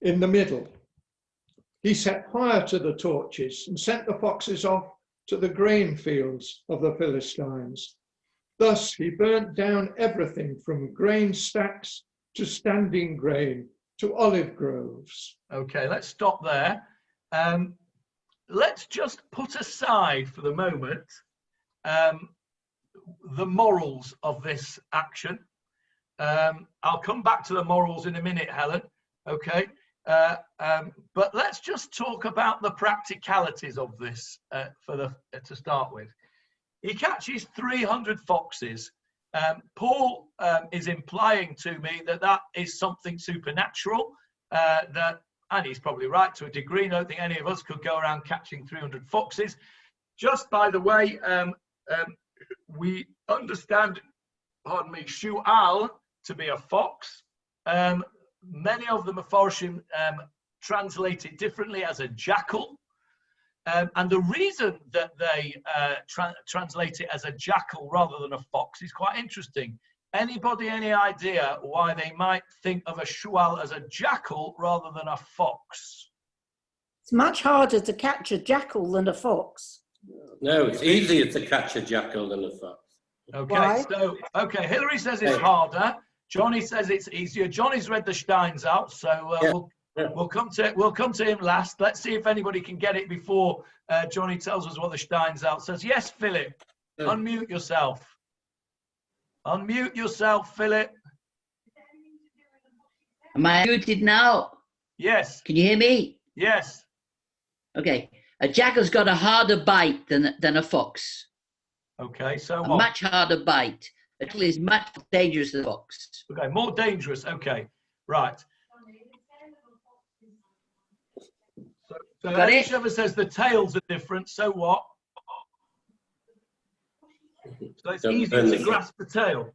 in the middle. He set fire to the torches and sent the foxes off to the grain fields of the Philistines. Thus he burnt down everything from grain stacks to standing grain to olive groves. Okay, let's stop there. Let's just put aside for the moment the morals of this action. I'll come back to the morals in a minute, Helen. Okay, but let's just talk about the practicalities of this to start with. He catches 300 foxes. Paul is implying to me that is something supernatural, and he's probably right to a degree. I don't think any of us could go around catching 300 foxes. Just by the way, we understand, shu'al to be a fox. Many of the Mefarshim translate it differently as a jackal. And the reason that they translate it as a jackal rather than a fox is quite interesting. Anybody any idea why they might think of a shual as a jackal rather than a fox? It's much harder to catch a jackal than a fox. No, it's easier to catch a jackal than a fox. Okay, Why? so Hillary says it's harder. Johnny says it's easier. Johnny's read the Steins out, so we'll come to him last. Let's see if anybody can get it before Johnny tells us what the Steins out says. Yes, Philip, unmute yourself. Unmute yourself, Philip. Am I muted now? Yes. Can you hear me? Yes. Okay. A jackal's got a harder bite than a fox. Okay, so a what? much harder bite. A jackal is much more dangerous than a fox. Okay, more dangerous. Okay, right. So Elisheva says the tails are different. So what? So it's easier to grasp the tail.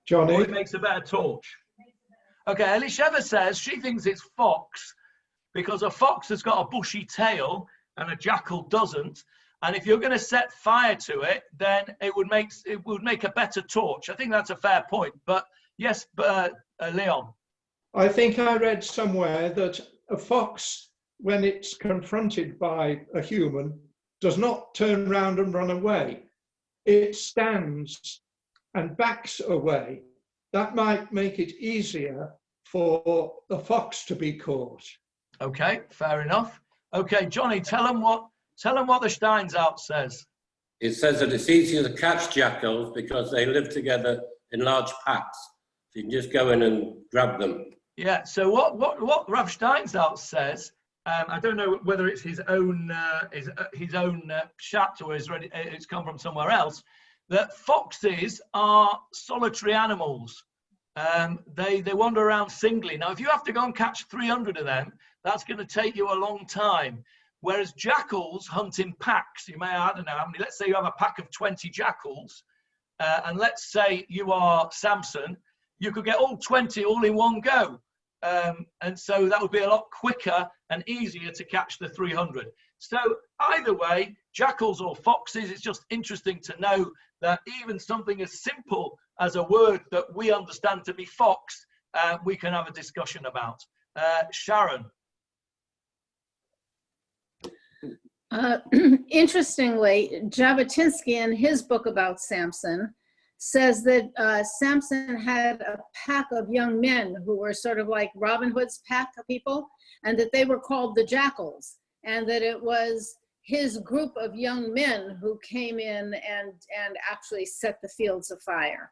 Johnny? Or it makes a better torch. Okay, Elisheva says she thinks it's fox because a fox has got a bushy tail and a jackal doesn't. And if you're going to set fire to it, then it would make a better torch. I think that's a fair point. But yes, Leon. I think I read somewhere that a fox, when it's confronted by a human, does not turn round and run away. It stands and backs away that might make it easier for the fox to be caught. Okay, fair enough. Okay, Johnny, tell them what the Steinsaltz says. It says that it's easier to catch jackals because they live together in large packs. So you can just go in and grab them. Yeah. So what Rav Steinsaltz says, I don't know whether it's his own pshat or it's come from somewhere else, that foxes are solitary animals. They wander around singly. Now, if you have to go and catch 300 of them, that's going to take you a long time. Whereas jackals hunt in packs. You may, I don't know how many, let's say you have a pack of 20 jackals, and let's say you are Samson, you could get all 20 all in one go. And so that would be a lot quicker and easier to catch the 300. So either way, jackals or foxes, it's just interesting to know that even something as simple as a word that we understand to be fox, we can have a discussion about. Sharon. Interestingly, Jabotinsky in his book about Samson says that Samson had a pack of young men who were sort of like Robin Hood's pack of people, and that they were called the jackals, and that it was his group of young men who came in and actually set the fields afire.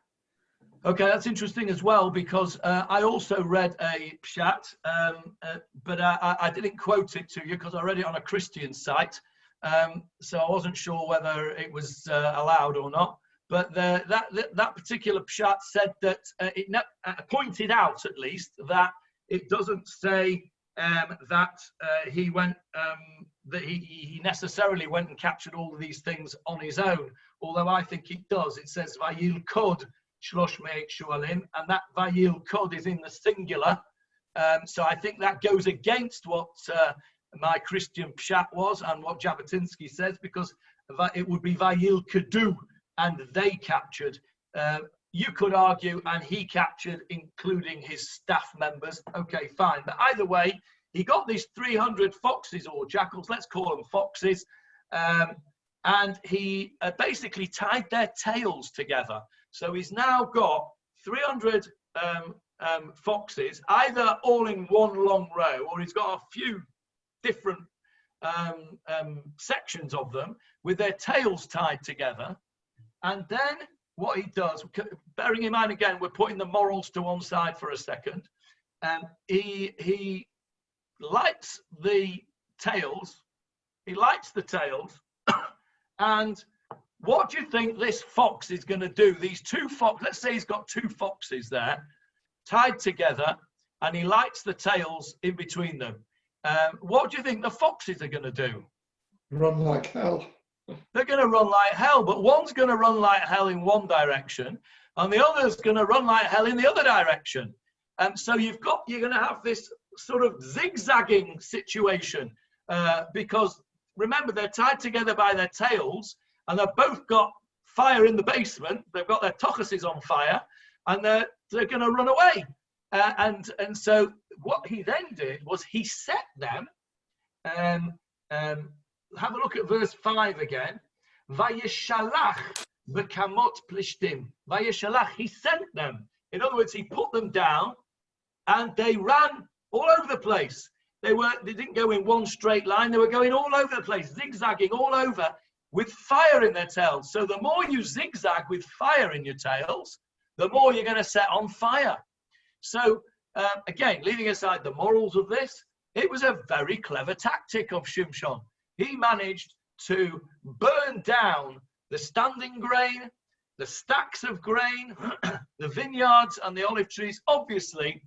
Okay, that's interesting as well, because I also read a pshat, but I didn't quote it to you because I read it on a Christian site, so I wasn't sure whether it was allowed or not. But that particular pshat said that it pointed out, at least, that it doesn't say that he went, that he necessarily went and captured all of these things on his own. Although I think it does. It says Vayil Kod Shlosh Me'et Shualim, and that Vayil Kod is in the singular. So I think that goes against what my Christian pshat was and what Jabotinsky says, because it would be Vayil Kedu, and they captured. You could argue, and he captured, including his staff members. Okay, fine. But either way, he got these 300 foxes or jackals, let's call them foxes, and he basically tied their tails together. So he's now got 300 foxes, either all in one long row, or he's got a few different sections of them with their tails tied together. And then what he does, bearing in mind again, we're putting the morals to one side for a second, he lights the tails, and what do you think this fox is going to do? These two foxes, let's say he's got two foxes there, tied together, and he lights the tails in between them. What do you think the foxes are going to do? Run like hell. They're going to run like hell, but one's going to run like hell in one direction, and the other's going to run like hell in the other direction. And so you're going to have this sort of zigzagging situation, because remember, they're tied together by their tails, and they've both got fire in the basement. They've got their tochuses on fire, and they're going to run away. And so what he then did was he set them. Have a look at verse 5 again. Vayeshalach v'kamot plishtim. Vayeshalach, he sent them. In other words, he put them down, and they ran all over the place. They didn't go in one straight line. They were going all over the place, zigzagging all over with fire in their tails. So the more you zigzag with fire in your tails, the more you're going to set on fire. So again, leaving aside the morals of this, it was a very clever tactic of Shimshon. He managed to burn down the standing grain, the stacks of grain, the vineyards and the olive trees. Obviously,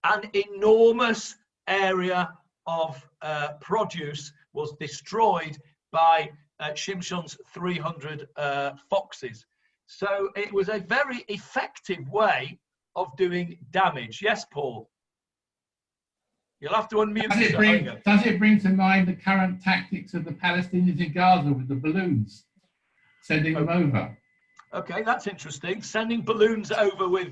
an enormous area of produce was destroyed by Shimshon's 300 foxes. So it was a very effective way of doing damage. Yes, Paul? You'll have to unmute. Does it bring to mind the current tactics of the Palestinians in Gaza with the balloons, sending them over? Okay, that's interesting. Sending balloons over with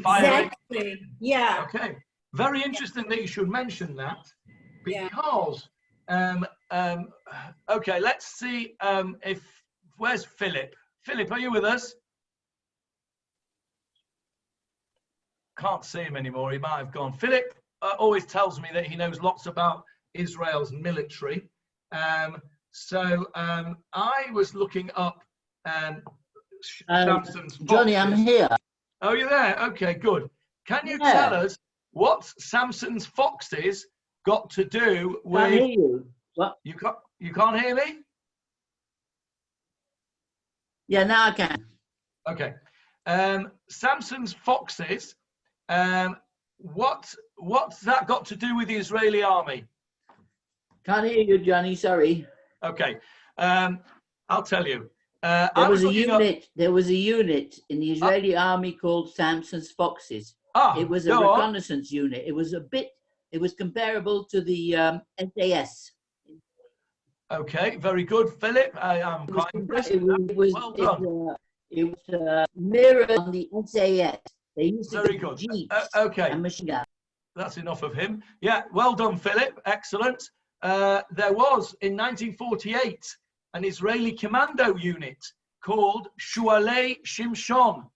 fire. Exactly. Yeah. Okay. Very interesting that you should mention that, because okay, let's see where's Philip? Philip, are you with us? can't see him anymore. He might have gone. Philip always tells me that he knows lots about Israel's military. So I was looking up Samson's foxes. Johnny, I'm here. Oh, you're there? Okay, good. Can you tell us what Samson's foxes got to do with... Can't hear you. What? You can't hear me? Yeah, now I can. Okay. Samson's foxes, what's that got to do with the Israeli army? Can't hear you, Johnny, sorry. Okay. I'll tell you. There was a unit in the Israeli army called Samson's Foxes. It was a reconnaissance unit. It was comparable to the SAS. Okay, very good, Philip. I'm quite impressed. It was mirrored on the SAS. They used to very good. Okay. And machine gun. That's enough of him. Yeah, well done, Philip. Excellent. There was, in 1948, an Israeli commando unit called Shualei Shimshon,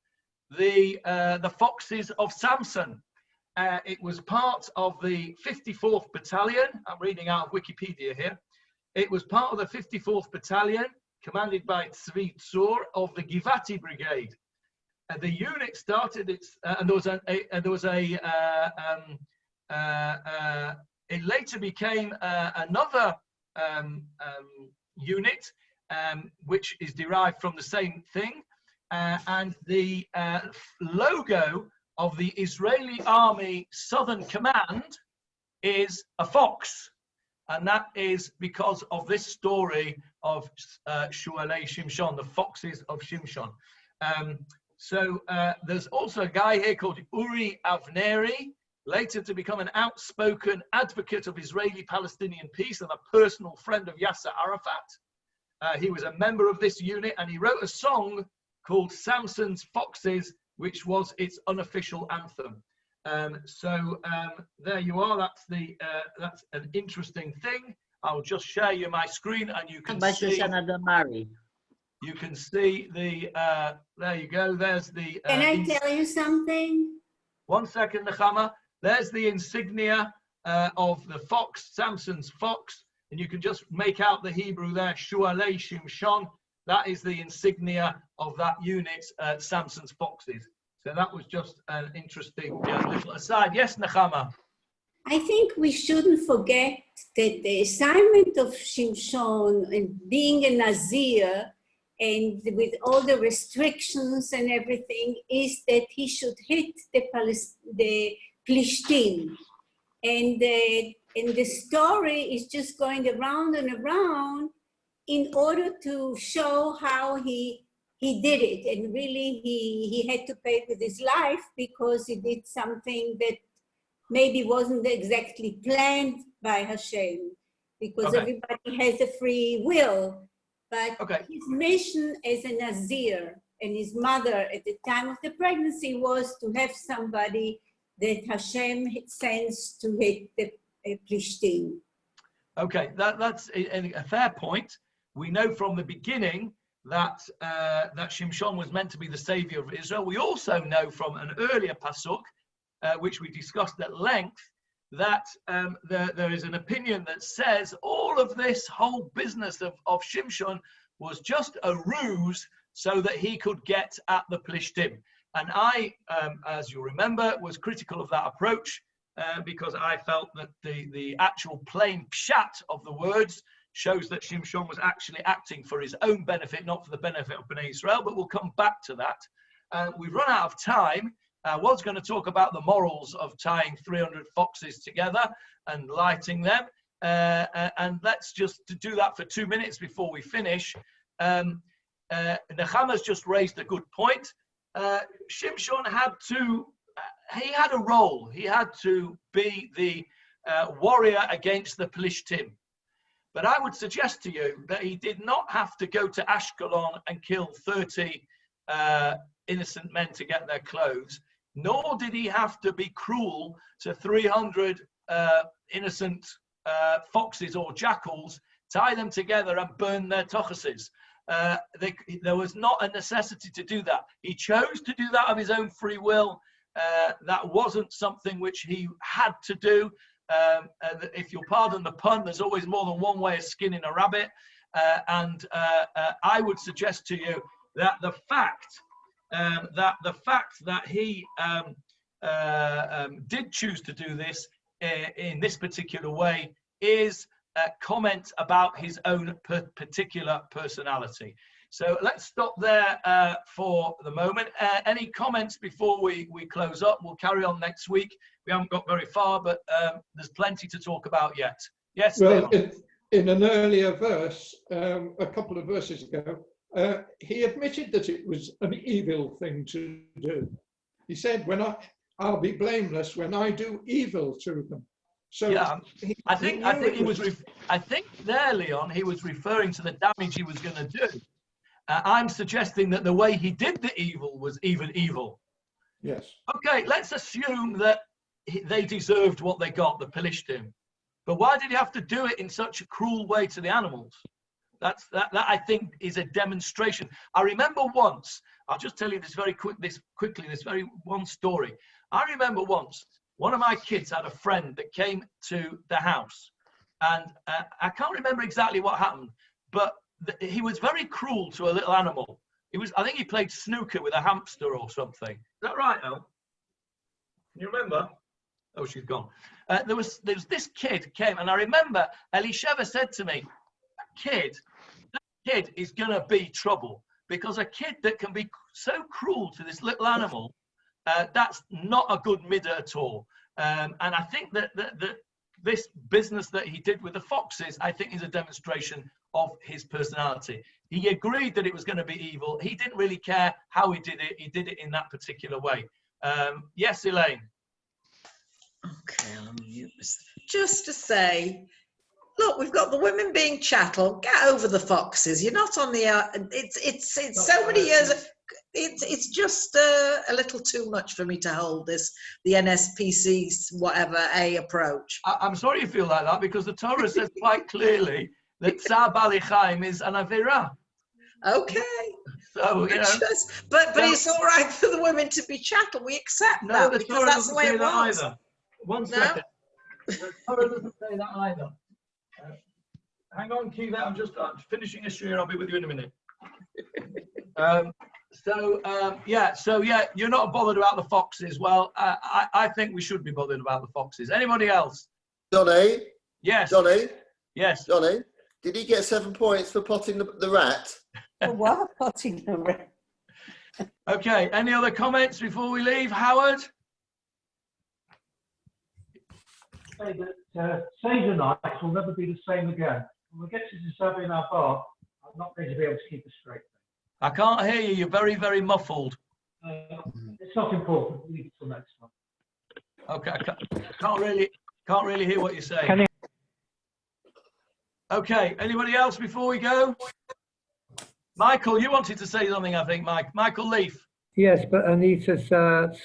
the Foxes of Samson. It was part of the 54th Battalion. I'm reading out of Wikipedia here. It was part of the 54th Battalion, commanded by Tzvi Tzur of the Givati Brigade. The unit started its, it later became another unit, which is derived from the same thing. And the logo of the Israeli Army Southern Command is a fox. And that is because of this story of Shualei Shimshon, the Foxes of Shimshon. So there's also a guy here called Uri Avneri, later to become an outspoken advocate of Israeli-Palestinian peace and a personal friend of Yasser Arafat. He was a member of this unit, and he wrote a song called Samson's Foxes, which was its unofficial anthem. There you are. That's an interesting thing. I'll just share you my screen, and you can see. You can see the. There you go. There's the. Can I tell you something? 1 second, Nechama. There's the insignia of the fox, Samson's fox, and you can just make out the Hebrew there, Shualei Shimshon. That is the insignia of that unit, Samson's foxes. So that was just an interesting little aside. Yes, Nechama? I think we shouldn't forget that the assignment of Shimshon and being a Nazir and with all the restrictions and everything is that he should hit the Plishtim. And the story is just going around and around in order to show how he did it. And really he had to pay with his life because he did something that maybe wasn't exactly planned by Hashem, because everybody has a free will. But his mission as a Nazir and his mother at the time of the pregnancy was to have somebody that Hashem sends to hit the Plishtim. Okay, that's a fair point. We know from the beginning that that Shimshon was meant to be the savior of Israel. We also know from an earlier pasuk, which we discussed at length, that there is an opinion that says all of this whole business of Shimshon was just a ruse so that he could get at the Plishtim. And I, as you remember, was critical of that approach because I felt that the actual plain pshat of the words shows that Shimshon was actually acting for his own benefit, not for the benefit of Bnei Israel, but we'll come back to that. We've run out of time. I was going to talk about the morals of tying 300 foxes together and lighting them. And let's just do that for 2 minutes before we finish. Nechama's just raised a good point. Shimshon he had a role. He had to be the warrior against the Plishtim. But I would suggest to you that he did not have to go to Ashkelon and kill 30 innocent men to get their clothes, nor did he have to be cruel to 300 innocent foxes or jackals, tie them together and burn their tochases. There was not a necessity to do that. He chose to do that of his own free will, That wasn't something which he had to do. If you'll pardon the pun, there's always more than one way of skinning a rabbit. I would suggest to you that the fact that he did choose to do this in this particular way is a comment about his own particular personality. So let's stop there for the moment. Any comments before we close up? We'll carry on next week. We haven't got very far, but there's plenty to talk about yet. Yes, well, in an earlier verse, a couple of verses ago, he admitted that it was an evil thing to do. He said, I'll be blameless when I do evil to them. So yeah, I think there, Leon, he was referring to the damage he was going to do. I'm suggesting that the way he did the evil was even evil. Yes. Okay, let's assume that they deserved what they got, the Pelishtim. But why did he have to do it in such a cruel way to the animals? That I think is a demonstration. I remember once, I'll just tell you this very quickly, this very one story. I remember once, one of my kids had a friend that came to the house, and I can't remember exactly what happened, but he was very cruel to a little animal. I think he played snooker with a hamster or something. Is that right, El? Can you remember? Oh, she's gone. There was this kid came, and I remember Elisheva said to me, that kid is going to be trouble, because a kid that can be so cruel to this little animal, that's not a good midah at all. And I think that this business that he did with the foxes, I think, is a demonstration of his personality. He agreed that it was going to be evil. He didn't really care how he did it. He did it in that particular way. Yes, Elaine. Okay, I'll mute this. Just to say, look, we've got the women being chattel. Get over the foxes. You're not on the. It's so many years. It's just a little too much for me to hold this, the NSPC whatever A approach. I'm sorry you feel like that, because the Torah says quite clearly that Tsar Bali Chaim is an Avera. Okay. So, you know. But it's all right for the women to be chattel. We accept that, because that's the way it was. Either. One second. The Torah doesn't say that either. Hang on, keep that. I'm finishing a share. I'll be with you in a minute. So you're not bothered about the foxes. Well, I think we should be bothered about the foxes. Anybody else? Johnny? Yes. Johnny? Yes. Johnny? Did he get 7 points for potting the rat? For what? Potting the rat. Okay, any other comments before we leave? Howard? Say that Seder nights will never be the same again. When we get to the Sabbath in our bar, I'm not going to be able to keep a straight. I can't hear you. You're very, very muffled. It's not important. We'll leave it till next one. Okay, I can't really hear what you're saying. Okay, anybody else before we go? Michael, you wanted to say something, I think, Mike. Michael Leaf. Yes, but Anita's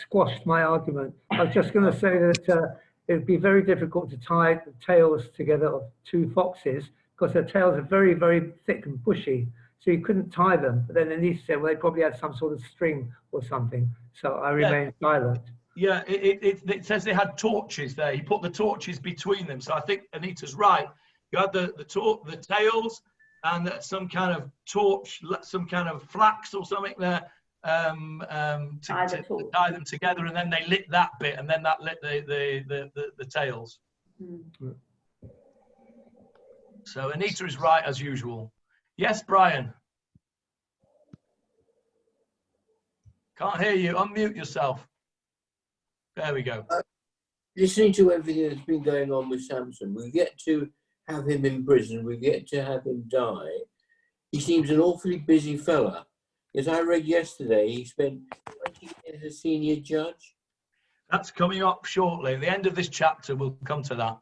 squashed my argument. I was just going to say that it would be very difficult to tie the tails together of two foxes, because their tails are very, very thick and bushy. So you couldn't tie them. But then Anita said, well, they probably had some sort of string or something. So I remained silent. Yeah, it says they had torches there. He put the torches between them. So I think Anita's right. You had the tails and some kind of torch, some kind of flax or something there to tie them together, and then they lit that bit, and then that lit the tails. Mm. So Anita is right as usual. Yes, Brian. Can't hear you. Unmute yourself. There we go. Listening to everything that's been going on with Samson, we get to have him in prison. We get to have him die. He seems an awfully busy fella. As I read yesterday, he spent 20 years as senior judge. That's coming up shortly. At the end of this chapter, we'll come to that.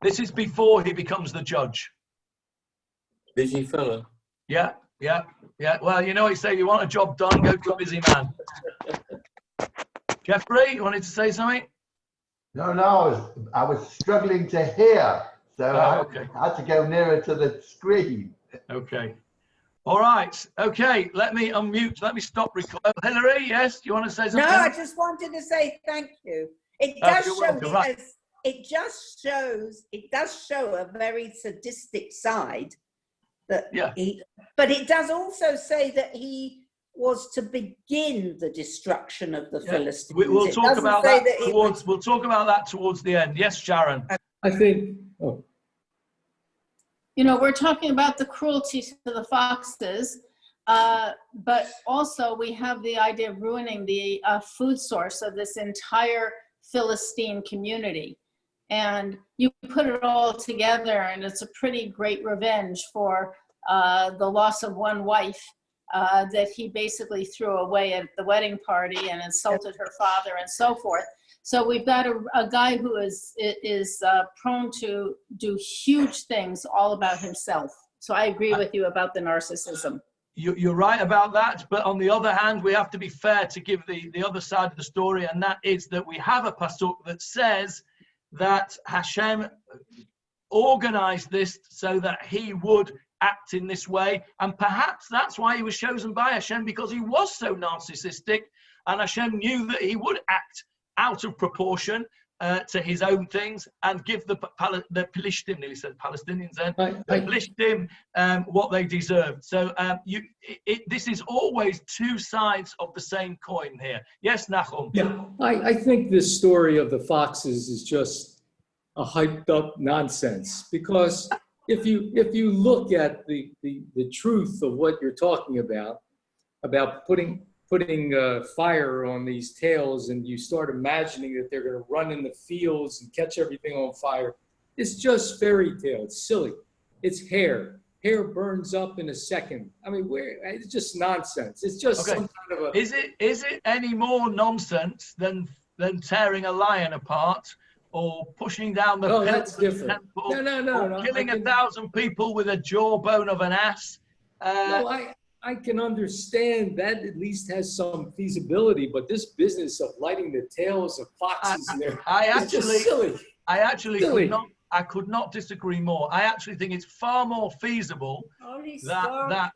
This is before he becomes the judge. Busy fella. Yeah. Well, you know what you say, you want a job done, go to a busy man. Jeffrey, you wanted to say something? No, I was struggling to hear, so okay. I had to go nearer to the screen. Okay. All right. Okay. Let me unmute. Let me stop recording. Hillary, yes? Do you want to say something? No, I just wanted to say thank you. It does show it does show a very sadistic side that but it does also say that he was to begin the destruction of the Philistines. We'll talk about that towards. We'll talk about that towards the end. Yes, Sharon. I think. Oh. You know, we're talking about the cruelty to the foxes, but also we have the idea of ruining the food source of this entire Philistine community. And you put it all together, and it's a pretty great revenge for the loss of one wife that he basically threw away at the wedding party and insulted her father and so forth. So we've got a guy who is prone to do huge things all about himself. So I agree with you about the narcissism. You're right about that, but on the other hand, we have to be fair to give the other side of the story, and that is that we have a pasuk that says that Hashem organized this so that he would act in this way, and perhaps that's why he was chosen by Hashem, because he was so narcissistic, and Hashem knew that he would act out of proportion to his own things and give the Plishtim, nearly said Palestinians then, the Plishtim what they deserved. So this is always two sides of the same coin here. Yes, Nachum? Yeah, I think this story of the foxes is just a hyped up nonsense, because if you look at the truth of what you're talking about putting fire on these tails, and you start imagining that they're going to run in the fields and catch everything on fire, it's just fairy tale. It's silly. It's hair. Hair burns up in a second. I mean, it's just nonsense. It's just some kind of a... Is it any more nonsense than tearing a lion apart or pushing down the that's different. Temple, No. Killing 1,000 people with a jawbone of an ass? I can understand that at least has some feasibility, but this business of lighting the tails of foxes in there is just silly. I could not disagree more. I actually think it's far more feasible that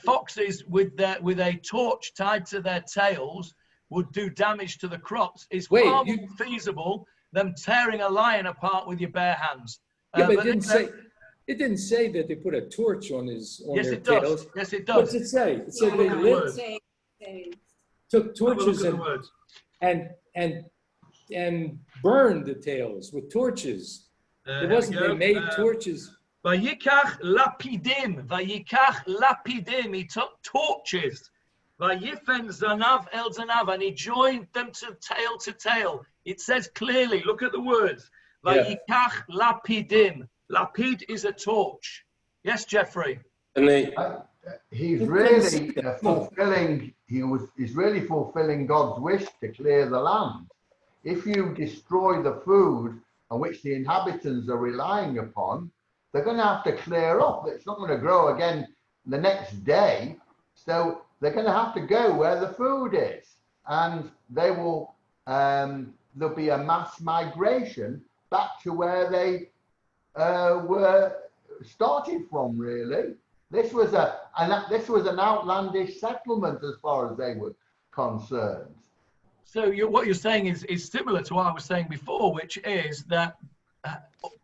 foxes with a torch tied to their tails would do damage to the crops. It's far more feasible than tearing a lion apart with your bare hands. But it didn't say that they put a torch on their tails. Yes, it does. What does it say? It said they took torches and burned the tails with torches. It wasn't they made torches. Vayikach lapidim. He took torches. Vayifen zanav el zanav, and he joined them to tail. It says clearly. Look at the words. Vayikach lapidim. Lapid is a torch. Yes, Jeffrey. He's really fulfilling. He's really fulfilling God's wish to clear the land. If you destroy the food on which the inhabitants are relying upon, they're going to have to clear up. It's not going to grow again the next day. So they're going to have to go where the food is, and they will. There'll be a mass migration back to where they were started from. Really, this was an outlandish settlement as far as they were concerned. So what you're saying is similar to what I was saying before, which is that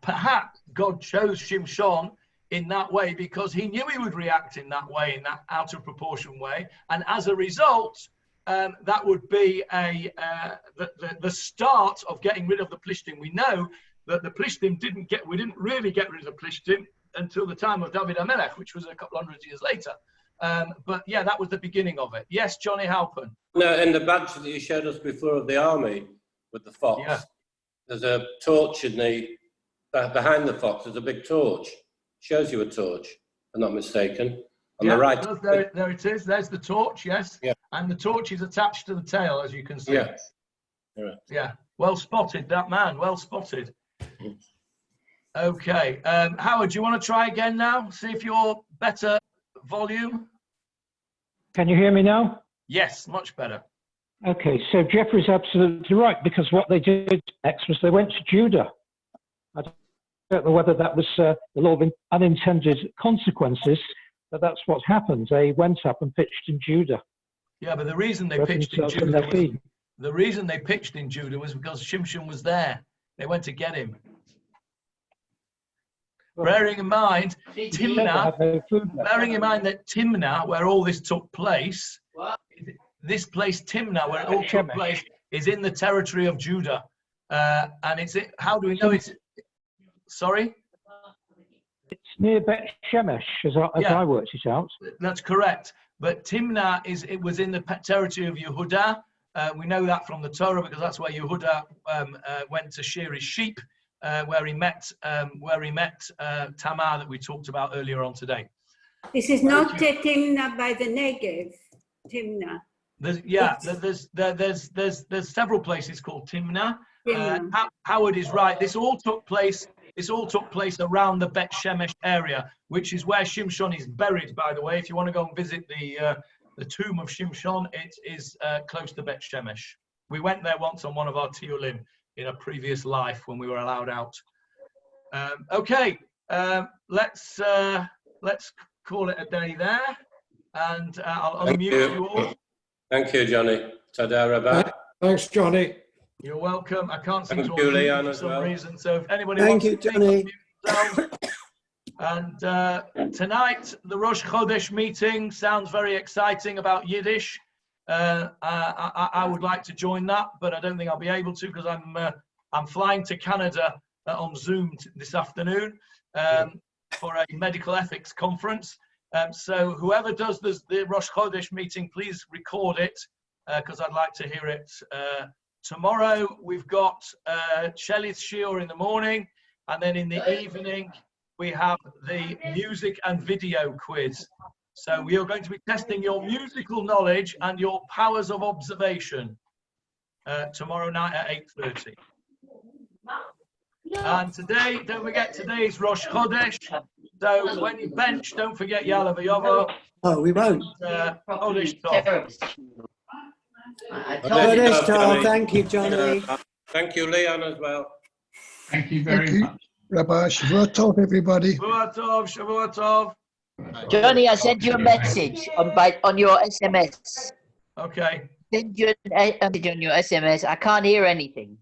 perhaps God chose Shimshon in that way because he knew he would react in that way, in that out of proportion way, and as a result, that would be the start of getting rid of the Plishtim. We know that the Plishtim we didn't really get rid of the Plishtim until the time of David HaMelech, which was a couple hundred years later. But yeah, that was the beginning of it. Yes, Johnny Halpern. No, in the badge that you showed us before of the army with the fox, there's a torch behind the fox. There's a big torch. Shows you a torch, if I'm not mistaken. On the right. There it is. There's the torch, yes. Yeah. And the torch is attached to the tail, as you can see. Yeah. Right. Yeah. Well spotted, that man. Well spotted. Okay. Howard, do you want to try again now? See if you're better volume. Can you hear me now? Yes, much better. Okay, so Jeffrey's absolutely right, because what they did next was they went to Judah. I don't know whether that was the law of unintended consequences. But that's what's happened. They went up and pitched in Judah. Yeah, but the reason they pitched in Judah was because Shimshon was there. They went to get him. Bearing in mind Timnah, that Timnah, where all this took place, this place Timnah, where it all took place, is in the territory of Judah. And it's, how do we know it's, sorry? It's near Bet Shemesh, as I worked it out. That's correct. But Timnah it was in the territory of Yehudah. We know that from the Torah because that's where Yehudah went to shear his sheep, where he met Tamar that we talked about earlier on today. This is not Timnah by the Negev. Timnah. There's several places called Timnah. Howard is right. This all took place around the Bet Shemesh area, which is where Shimshon is buried, by the way. If you want to go and visit the tomb of Shimshon, it is close to Bet Shemesh. We went there once on one of our tiyulim in a previous life when we were allowed out. Okay, let's call it a day there, and I'll unmute you all. Thank you, Johnny. Tada Rabah. Thanks, Johnny. You're welcome. I can't seem to Thank you, Leon, for as some well. reason. So if anybody Thank wants you, to Johnny. And tonight, the Rosh Chodesh meeting sounds very exciting about Yiddish. I would like to join that, but I don't think I'll be able to because I'm flying to Canada on Zoom this afternoon for a medical ethics conference. So whoever does the Rosh Chodesh meeting, please record it because I'd like to hear it. Tomorrow we've got Shelley's shiur in the morning, and then in the evening we have the music and video quiz. So we are going to be testing your musical knowledge and your powers of observation tomorrow night at 8:30. And today, don't forget, today is Rosh Chodesh. So when you bench, don't forget Yalla V'Yovo. Oh, we won't. Chodesh Tov. Chodesh Tov. Thank you, Johnny. Thank you, Leon, as well. Thank you very much. Rabbi, Shavua Tov, everybody. Shavua Tov, Shavua Tov. Johnny, I sent you a message on your SMS. Okay. Send you a message on your SMS. I can't hear anything.